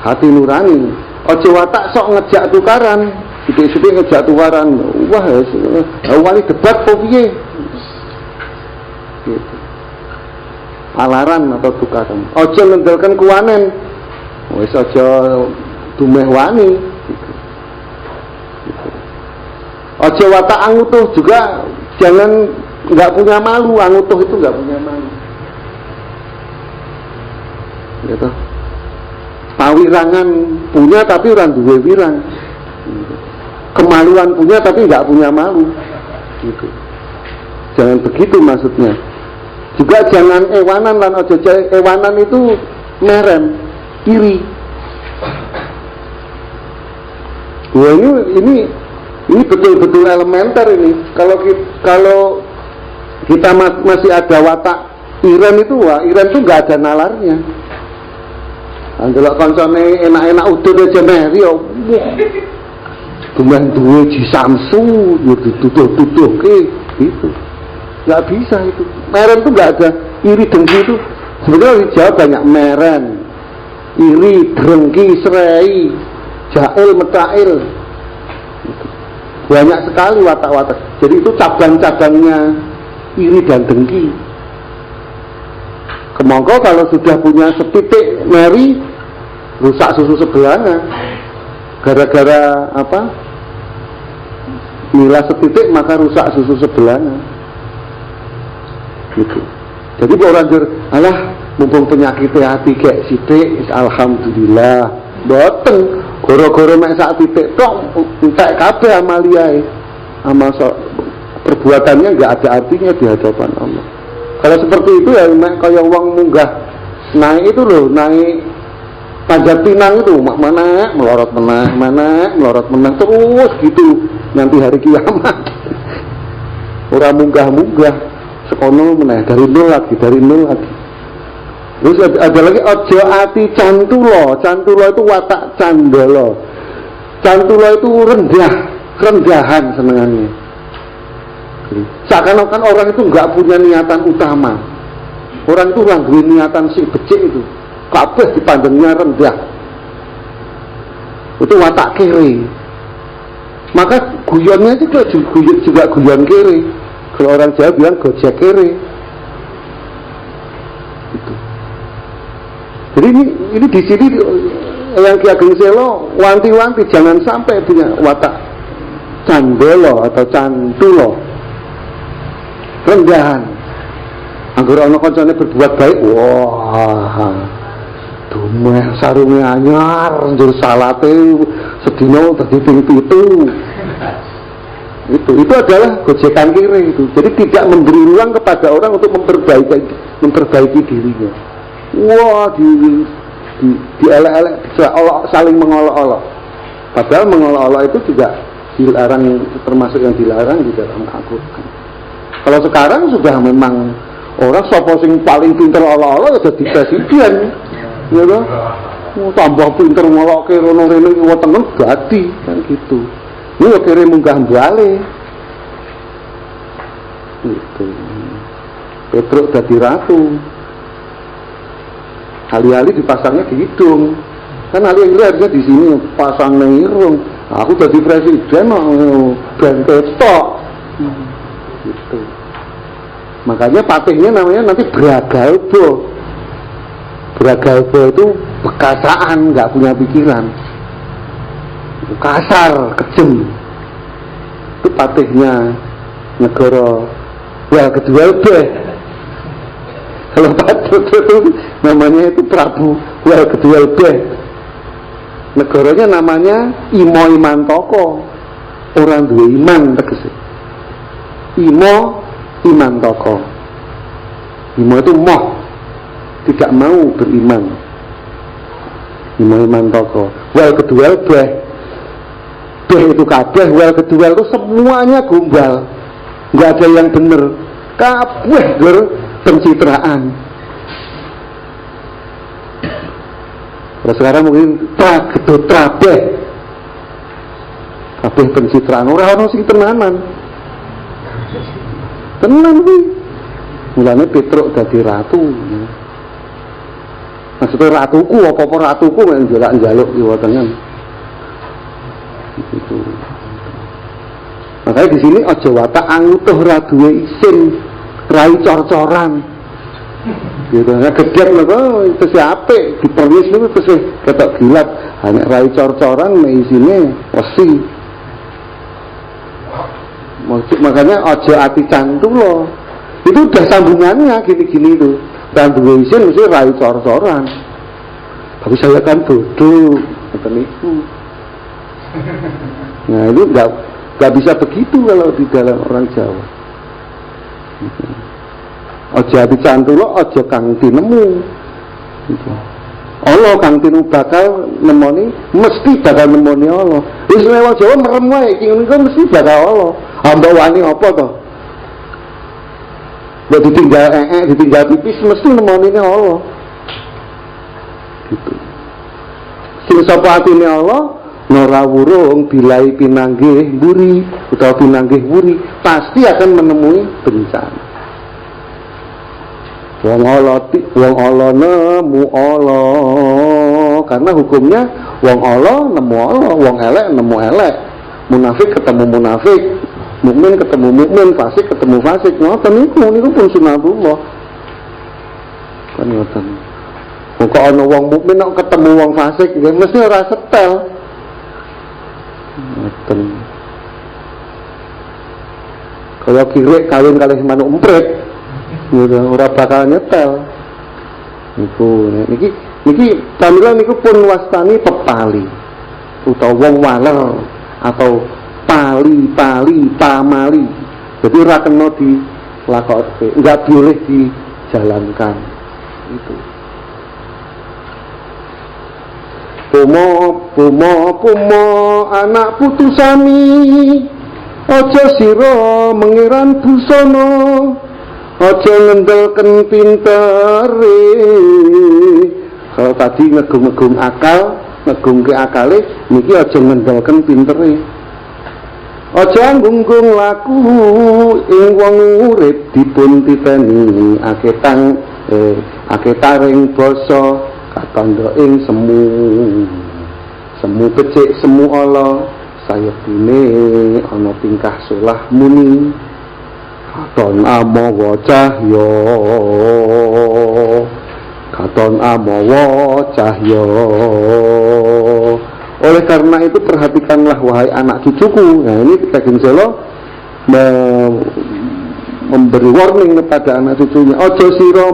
hati nurani. Aja watak sok ngejak tukaran. Sithik-sithik ngejak tukaran. Wah, wani debat apa piye? Gitu. Alaran atau tukaran. Aja ngendhalken kuwanen. Wis aja dumeh wani gitu. Aja watak angutuh juga, jangan nggak punya malu. Angutuh itu nggak punya malu gitu. Pawirangan punya tapi orang duwe wirang gitu. Kemaluan punya tapi nggak punya malu gitu. Jangan begitu maksudnya. Juga jangan ewanan lan aja ewanan itu merem, iri. Wah, ini betul-betul elementer ini. Kalau kita masih ada watak iren itu, wah iren itu nggak ada nalarnya. Andelok koncone enak-enak udah aja meri, wah, cuman duwe ji samsu, dituduh-tuduh gitu. Nggak bisa itu. Meren itu nggak ada, iri dengki itu. Sebenarnya di Jawa banyak meren, iri, dengki, serai, jail, metail. Banyak sekali watak-watak. Jadi itu cabang-cabangnya iri dan dengki. Kemongko kalau sudah punya setitik meri, rusak susu sebelahnya. Gara-gara apa? Milah setitik maka rusak susu sebelahnya. Gitu. Jadi orang alah mumpung penyakit hati kayak sithik, alhamdulillah. Boten goro-goro mek sak titik tok entek kabeh amaliae. Amal perbuatannya enggak ada artinya di hadapan Allah. Kalau seperti itu ya mek kaya wong munggah naik itu loh, naik Panjat Pinang itu mana melorot menang terus gitu nanti hari kiamat. Orang munggah-munggah sekono meneh dari nol lagi. Terus ada lagi ojo ati cantulo. Cantulo itu watak candolo. Cantulo itu rendahan senengannya. Seakan-akan orang itu nggak punya niatan utama. Orang itu duwe niatan sing becik itu. Kabeh dipandangnya rendah. Itu watak kere. Maka guyonnya itu juga guyon kere. Kalau orang Jawa bilang gojek kere. Itu. Jadi ini di sini yang Ki Ageng Selo wanti-wanti jangan sampai punya watak candolo atau cantulo, rendahan. Anggere ana kancane berbuat baik, wah, dumeh sarunge anyar, njur salate sedina dadi ping 7. Itu adalah gojekan kiri itu. Jadi tidak memberi ruang kepada orang untuk memperbaiki dirinya. Wah, dielek-elek, saling mengolok-olok. Padahal mengolok-olok itu juga dilarang, termasuk yang dilarang di dalam Al-Quran. Kalau sekarang sudah memang orang sopo sing paling pinter olok-olok ya jadi presiden, ya kan? Tambah pinter ngolok ke rono-rene wetenge dadi kan gitu. Ini ya kira munggah balik. Gitu. Petruk dadi ratu. Alih-alih dipasangnya di hidung, kan alih-alih harusnya di sini pasang irung. Aku jadi presiden, benteng tok. Gitu. Makanya patihnya namanya nanti Bragalbo. Bragalbo itu bekasaan, nggak punya pikiran, kasar, kejem. Itu patihnya negara. Ya kedua deh. Kalau patut itu namanya itu Prabu Wel Kedua Beh. Negaranya namanya Imo Imantoko. Orang dua iman tegese. Imo Imantoko. Imo itu moh, tidak mau beriman. Imo Imantoko. Wel Kedua Beh. Beh itu kabeh, Wel Kedua itu semuanya gombal. Nggak ada yang bener. Kabeh ger pencitraan. Kalau sekarang mungkin gedut trabeh, kabeh pencitraan. Orang sing tenanan, tenan sih. Mulane Petruk dadi ratu. Maksudnya ratuku, apa ratuku yang jalak-jaluk di watengan. Itu. Makanya di sini aja watak angutuh raduwe isin. Rai cor-coran gitu, ya gedek lho itu apik diperwis niku terus ketok gilat. Nek rai cor-coran nek isine wesi. Makanya aja ati cantulo. Itu udah sambungannya gini-gini itu. Dan duwe isin mesti rai cor-coran. Tapi saya kan bodoh, ngoten niku. Nah, itu enggak bisa begitu kalau di dalam orang Jawa. Ojo ati cantulo, ojo kang tinemu. Allah kang tinu bakal nemoni, mesti bakal nemoni Allah. Wis wong Jawa merem wae iki niku mesti bakal Allah. Mbok wani apa to? Mbok ditinggal pipis mesti nemonine Allah. Gitu. Sing sapa atine Allah nora wurung bilai pinanggih mburi utawa pinanggih wuri pasti akan menemui bencana. Wong Allah nemu Allah, karena hukumnya wong Allah nemu Allah, wong elek nemu elek, munafik ketemu munafik, mukmin ketemu mukmin, fasik ketemu fasik. Ngoten niku pun sunatullah. Kan ngoten. Kok ana wong mukmin kok ketemu wong fasik, ya mesti ora setel. Ngoten. Kalau kirek kawin kalih manuk emprit, ora bakal nyetel. Niki pamila niku pun wastani pepali utawa wong waler atau pamali. Jadi ora kena dilakokke, enggak boleh dijalankan. Itu. Pomo anak putusani, aja sira mengiran busana. Aja ngendelken pintere. Kalau tadi ngegung-ngegung akal, ngegungke akale, niki aja ngendelken pintere. Aja nggunggung laku ing wong urip dipun titeni aketaring basa katandha ing semu. Semu becik semu ala sayekune ana tingkah solah muni. Katon amawa cahya, katon amawa cahya. Oleh karena itu perhatikanlah wahai anak cucuku. Nah ini Kanjeng Selo memberi warning kepada anak cucunya. Ojo sira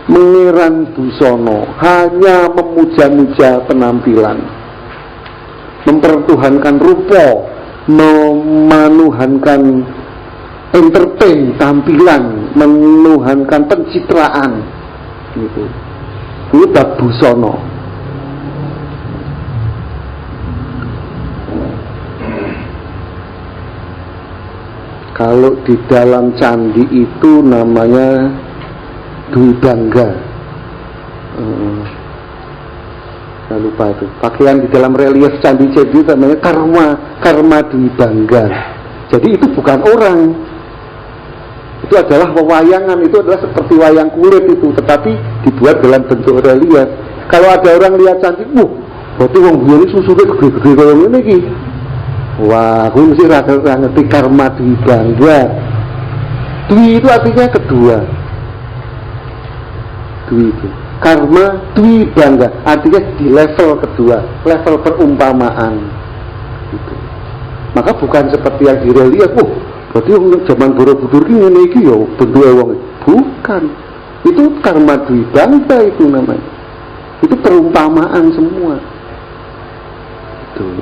mengiran busono, hanya memuja-muja penampilan, mempertuhankan rupa, memanuhankan entertain tampilan, menuhankan pencitraan, gitu. Itu bab busono. Kalau di dalam candi itu namanya Dwi Bangga. Saya lupa itu. Pakaian di dalam relief candi itu namanya karma Dwi Bangga. Jadi itu bukan orang. Itu adalah pewayangan, itu adalah seperti wayang kulit itu, tetapi dibuat dalam bentuk relief. Kalau ada orang lihat candi, berarti wong biyen susuke gede-gede kaya ngene iki. Wah, aku mesti ngerti karma Dwi Bangga. Dwi itu artinya kedua. Dwi itu karma Dwi Bangga, artinya di level kedua, level perumpamaan. Gitu. Maka bukan seperti yang di relief. Berarti zaman Borobudur ini ngene iki ya bentuke wong. Bukan. Itu karma Dwi Bangga itu namanya. Itu perumpamaan semua.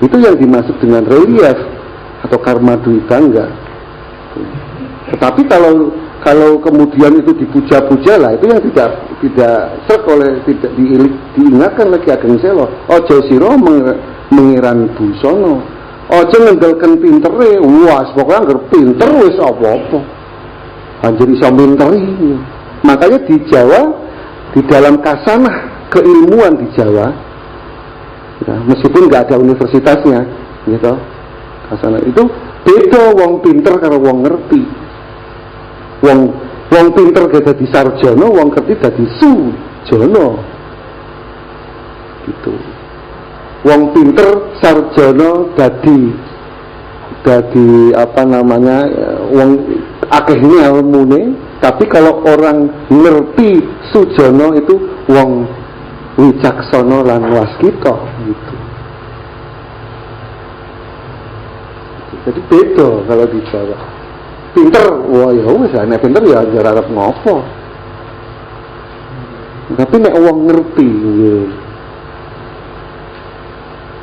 Itu yang dimaksud dengan relief atau karma Dwi Bangga. Tetapi kalau kemudian itu dipuja-puja lah, itu yang tidak serk oleh, tidak diingatkan lagi Ageng Selo. Ojo sira mengiran busono, ojo ngendhalken pintere. Wah, pokoknya anggar pinter wis apa-apa. Anjir iso minteri. Makanya di Jawa, di dalam kasanah keilmuan di Jawa, ya, meskipun nggak ada universitasnya, gitu, kasanah itu beda wong pinter karo wong ngerti. Wong pinter gak dadi sarjana, wong ngerti dadi sujana. Gitu. Wong pinter sarjana dadi apa namanya, wong akehnya ilmune, tapi kalau orang ngerti sujana itu wong wicaksana lan waskita, gitu. Jadi beda kalau di Jawa. Pinter, wah ya wis nek pinter ya ajar arep ngopo. Tapi nek wong ngerti,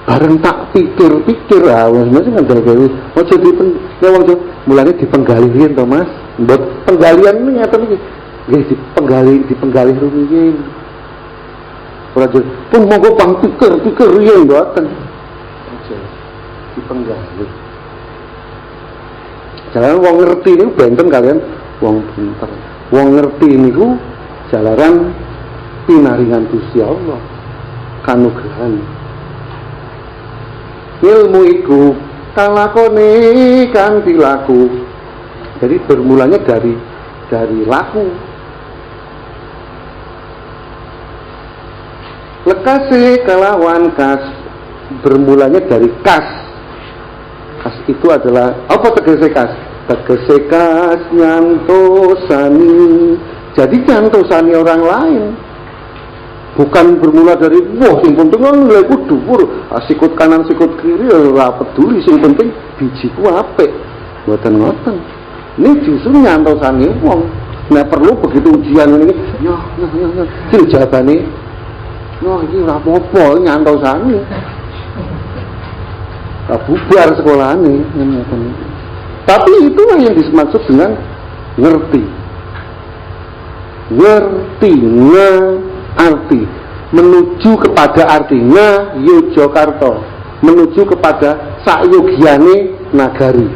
bareng tak pikir-pikir wis ngandel gawe. Ojo wong mulane dipenggalihin to, Mas. Mbok penggalian ini ngaten iki. Nggih dipenggalih rumiyin. Ora pun monggo pang pikir riyen mboten. Ojo dipenggalih. Jalaran wong ngerti niku benten kalian wong pinter. Wong ngerti niku jalaran pinaringan Gusti Allah, kanugrahan. Ilmu iku kalakone kang dilaku. Jadi bermulanya dari laku. Lekase kalawan kas, bermulanya dari kas. Kas itu adalah apa tegese kas? Tegese kas nyantosani. Jadi nyantosani orang lain. Bukan bermula dari wah sing penting nilai ku dhuwur, sikut kanan sikut kiri ora peduli, sing penting bijiku apik. Mboten ngoten. Ini justru nyantosani wong. Nek perlu begitu ujian ini, yo sing jawabane iki ora apa-apa nyantosani. Bubar sekolahane. Tapi itulah yang dimaksud dengan ngerti. Ngerti, arti menuju kepada artinya Yogyakarta, menuju kepada sayogyane nagari.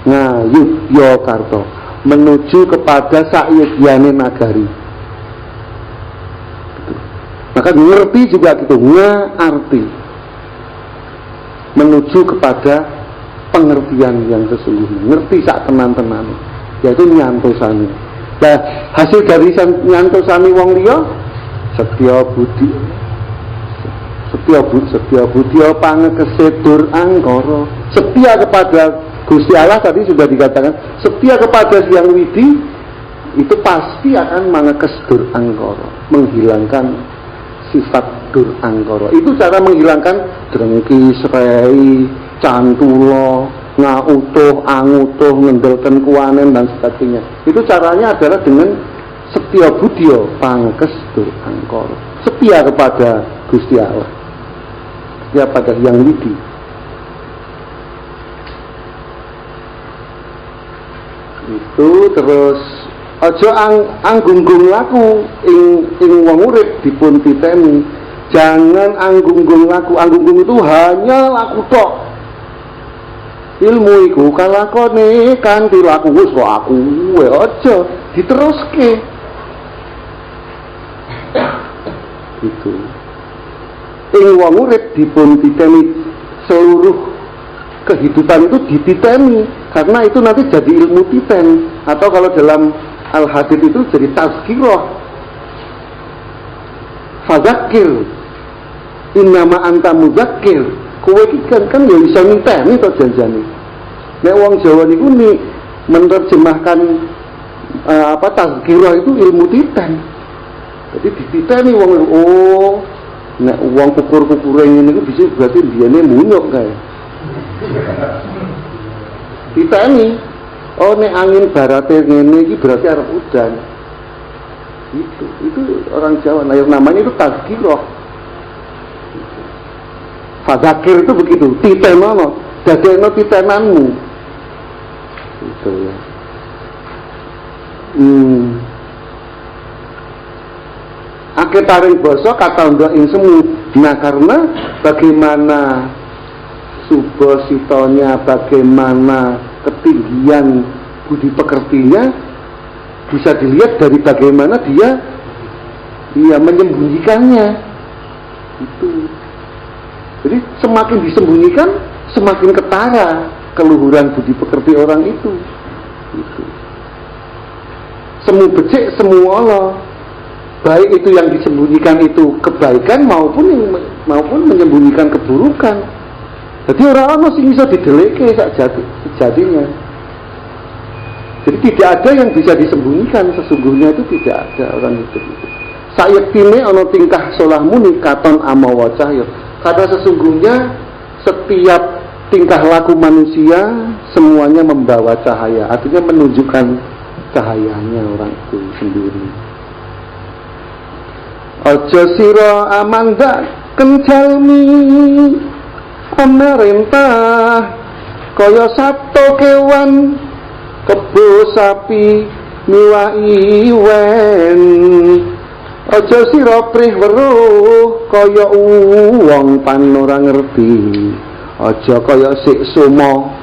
Nah, Yogyakarta. menuju kepada sayogyane nagari. Maka ngerti juga gitu, ngerti menuju kepada pengertian yang sesungguhnya, ngerti sak tenan-tenan, yaitu nyantosane. Nah, hasil dari nyantosane wong liya setya budi, setya budi pangekese dur angkara. Setia kepada Gusti Allah tadi sudah dikatakan, setia kepada Hyang Widi itu pasti akan mangekes dur angkara, menghilangkan sifat dur angkara. Itu cara menghilangkan drengki, serai, cantula, ngautuh, angutuh, ngendelken kuwanen dan sebagainya. Itu caranya adalah dengan setya budya pangkes dur angkara. Setia kepada Gusti Allah, setia pada Hyang Widi. Itu terus aja anggunggung laku ing wong urip dipun titeni. Jangan anggunggung laku. Anggunggung itu hanya laku tok. Ilmu iku kalakone kanthi laku wis kok aku aja diteruske. Gitu. Ing wong urip dipun titeni, seluruh kehidupan itu dititeni, karena itu nanti jadi ilmu titen, atau kalau dalam Al-Hadid itu jadi tazkirah. Fadzakir innama anta mudzakir. Kowe iki kan ya iso niteni to janjane. Nek wong Jawa niku menerjemahkan tazkirah itu ilmu titen. Jadi dititeni wong, oh nek wong kukur-kukure ngene iku bisa berarti biyane munyuk kae. Diteni, oh nek angin barate ngene iki berarti arep udan. Itu orang Jawa. Nah, yang namanya itu tazkirah. Fadzakir itu begitu, titenono, dadekno titenanmu. Itu ya. Ake taring basa kata ndak ing semu. Nah, karena bagaimana subositonya, bagaimana ketinggian budi pekertinya bisa dilihat dari bagaimana dia menyembunyikannya. Itu. Jadi semakin disembunyikan, semakin ketara keluhuran budi pekerti orang itu. Itu. Semu becik, semu Allah. Baik itu yang disembunyikan itu kebaikan maupun menyembunyikan keburukan. Jadi orang-orang masih bisa dideleke sejatinya. Jadi tidak ada yang bisa disembunyikan, sesungguhnya itu tidak ada orang hidup itu. Sayektine ana tingkah solah muni katon amawa cahya. Karena sesungguhnya setiap tingkah laku manusia semuanya membawa cahaya, artinya menunjukkan cahayanya orang itu sendiri. Aja sira amanda kenjalmi pemerintah kaya sato kewan kebo sapi miwa iwen. Aja sira prih weruh kaya wong pan ora ngerti. Aja kaya sik sumo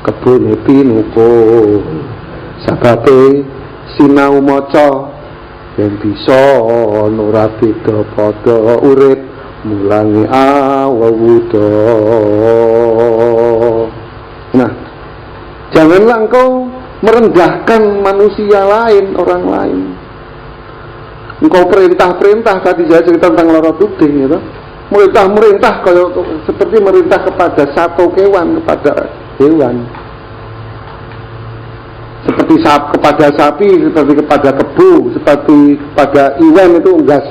kebone pinuko. Sababe sinau maca yen bisa ora beda padha urip mulangi awuda. Nah, janganlah engkau merendahkan manusia lain, orang lain. Engkau perintah-perintah, tadi saya cerita tentang Loro Tuding gitu. Merintah kayak seperti merintah kepada satu kewan, kepada hewan. Seperti kepada sapi, seperti kepada kebu, seperti kepada iwan itu unggas.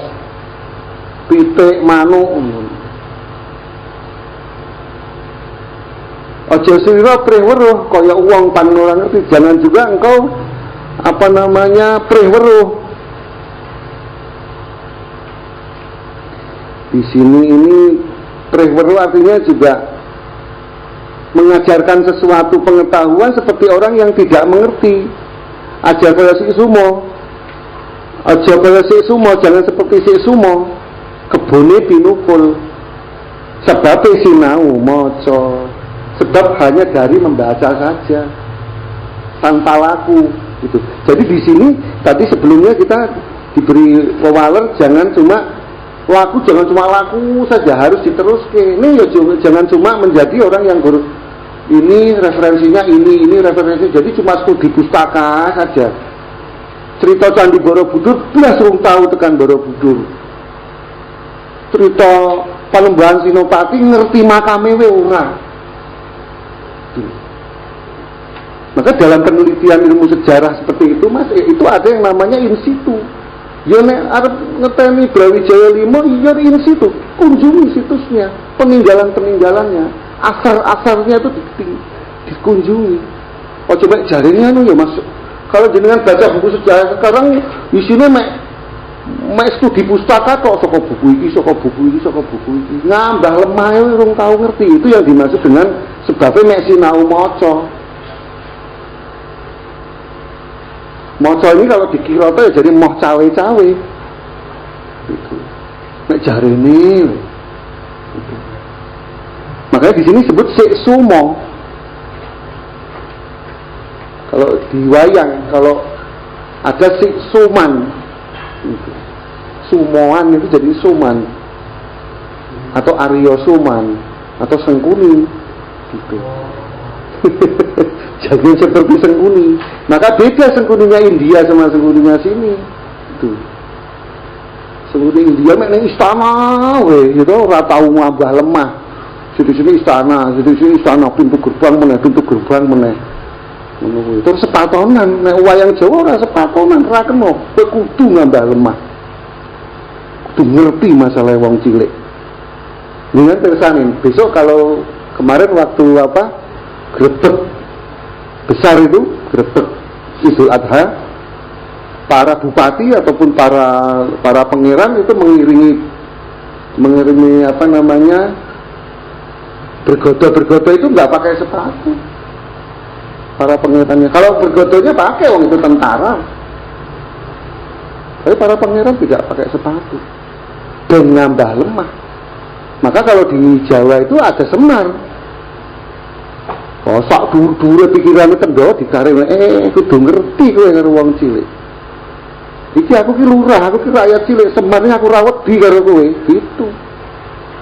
Pitik, manuk. Aja sira prih weruh kaya wong pan ora ngerti. Jangan juga engkau prih weruh. Di sini ini prih weruh artinya juga mengajarkan sesuatu pengetahuan seperti orang yang tidak mengerti. Aja kaya si sumo. Aja kaya si sumo, jangan seperti si sumo. Kebone pinukul. Sebab sinau maca. Sebab hanya dari membaca saja. tanpa laku gitu. Jadi di sini tadi sebelumnya kita diberi wewaler jangan cuma laku, jangan cuma laku saja, harus diteruskan. Ini ya jangan cuma menjadi orang yang ini referensinya ini referensinya, jadi cuma studi pustaka saja. Cerita Candi Borobudur belas rung tahu tekan Borobudur. Cerita Panembahan Sinopati ngerti makame we ora. Maka dalam penelitian ilmu sejarah seperti itu Mas, itu ada yang namanya in situ. Ya nek arep ngeteni Brawijaya 5 ya in situ, kunjungi situsnya, peninggalan-peninggalannya, asar-asarnya itu dikunjungi. Oh coba jarinya ya Mas. Kalau jenengan baca buku sejarah sekarang isinya mek studi pustaka kok saka buku iki, ngambah lemah urung tahu ngerti. Itu yang dimaksud dengan sebabnya mek sinau maca. Maca ini kalau dikira ya jadi moh cawe-cawe. Gitu. Nek jarene gitu. Makanya di sini sebut sik sumo. Kalau di wayang, kalau ada si suman gitu. Sumoan itu jadi suman atau Aryo Suman atau Sengkuni gitu. Jadi seperti Sengkuni. Maka beda Sengkuninya India sama Sengkuninya sini gitu. Sengkuni India mek ning istana we gitu ora tau ngambah lemah. Sini istana, sini istana, pintu gerbang meneh. Terus sepatonan, nek wayang Jawa ora sepatonan, ora kena, kudu ngambah lemah. Kudu ngerti masalah wong cilik. Dengan tersanin, besok kalau kemarin waktu grebek besar itu, grebek Idul Adha, para bupati ataupun para pangeran itu mengiringi bergoda itu nggak pakai sepatu. Para pangerannya, kalau bergodonya pakai, wong itu tentara. Tapi para pangeran tidak pakai sepatu dan ngambah lemah. Maka kalau di Jawa itu ada Semar. Sak dur-dure pikirannya kendho dikarep kudu ngerti kowe karo wong cilik. Iki aku ki lurah, aku ki rakyat cilik, Semarnya aku rawat di karo kowe, gitu.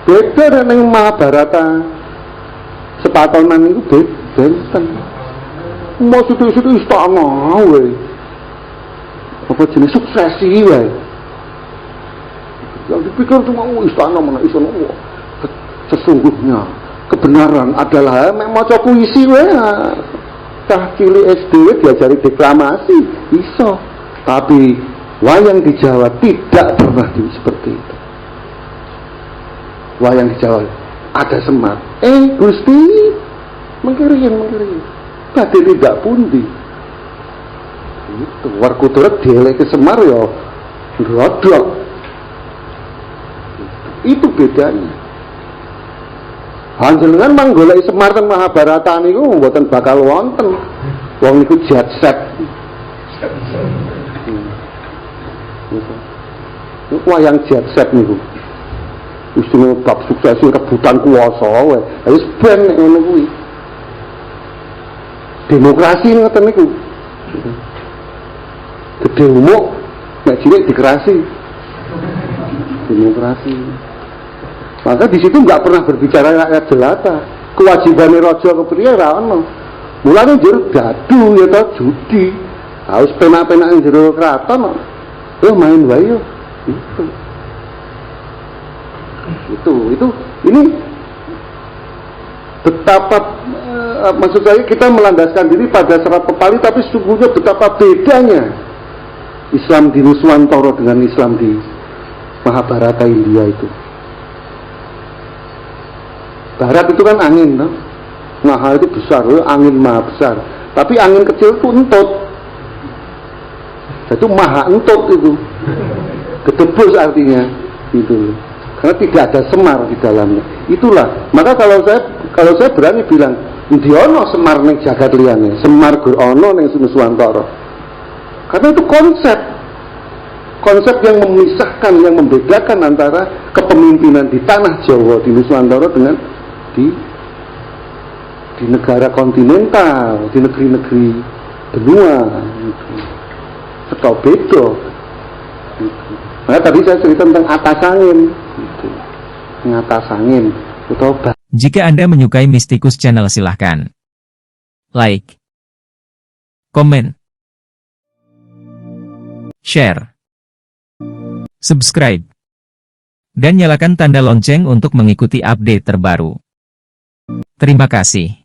Beda ning Mahabharata. Sepatonan itu benten. Mau situ istana we. Apa jenis suksesi we. Yang dipikir cuma istana mana istana. Sesungguhnya kebenaran adalah mek maca puisi we. Cah cilik SD diajari deklamasi iso. Tapi wayang di Jawa tidak pernah seperti itu. Wayang di Jawa ada Semar. Gusti mengkirim. Tadi tidak pundi itu Warkudara dielek ke Semar ya rodok itu bedanya. Panjenengan manggoleki Semar teng Mahabharata niku mboten bakal wonten wong niku jet set. Niku wayang jet set niku istimewa bab suksesi rebutan kuasa wae wis ben nek ngono kuwi. Demokrasi ngoten niku. Gede umuk nek cilik dikerasi. Demokrasi. Maka di situ nggak pernah berbicara rakyat jelata. Kewajiban raja kepriye ra ono. Mulane njur gaduh ya ta judi. Harus penak-penak njero kraton. Main wae yo. Itu ini betapa maksud saya kita melandaskan diri pada serat pepali, tapi sesungguhnya betapa bedanya Islam di Nuswantara dengan Islam di Mahabharata India itu. Barat itu kan angin, no? Maha itu besar, angin maha besar. Tapi angin kecil itu entut. Itu maha entut itu. Gedebus artinya, gitu. Karena tidak ada Semar di dalamnya. Itulah. Maka kalau saya berani bilang, ndiono Semar ning jagat liyane, Semar gur ana ning Nuswantara. Karena itu konsep yang memisahkan, yang membedakan antara kepemimpinan di tanah Jawa, di Nuswantara dengan di negara kontinental, di negeri-negeri benua gitu. Atau beda gitu. Nah, tadi saya cerita tentang atas angin gitu. Atas angin atau Jika Anda menyukai Mistikus Channel silahkan like, komen, share, subscribe, dan nyalakan tanda lonceng untuk mengikuti update terbaru. Terima kasih.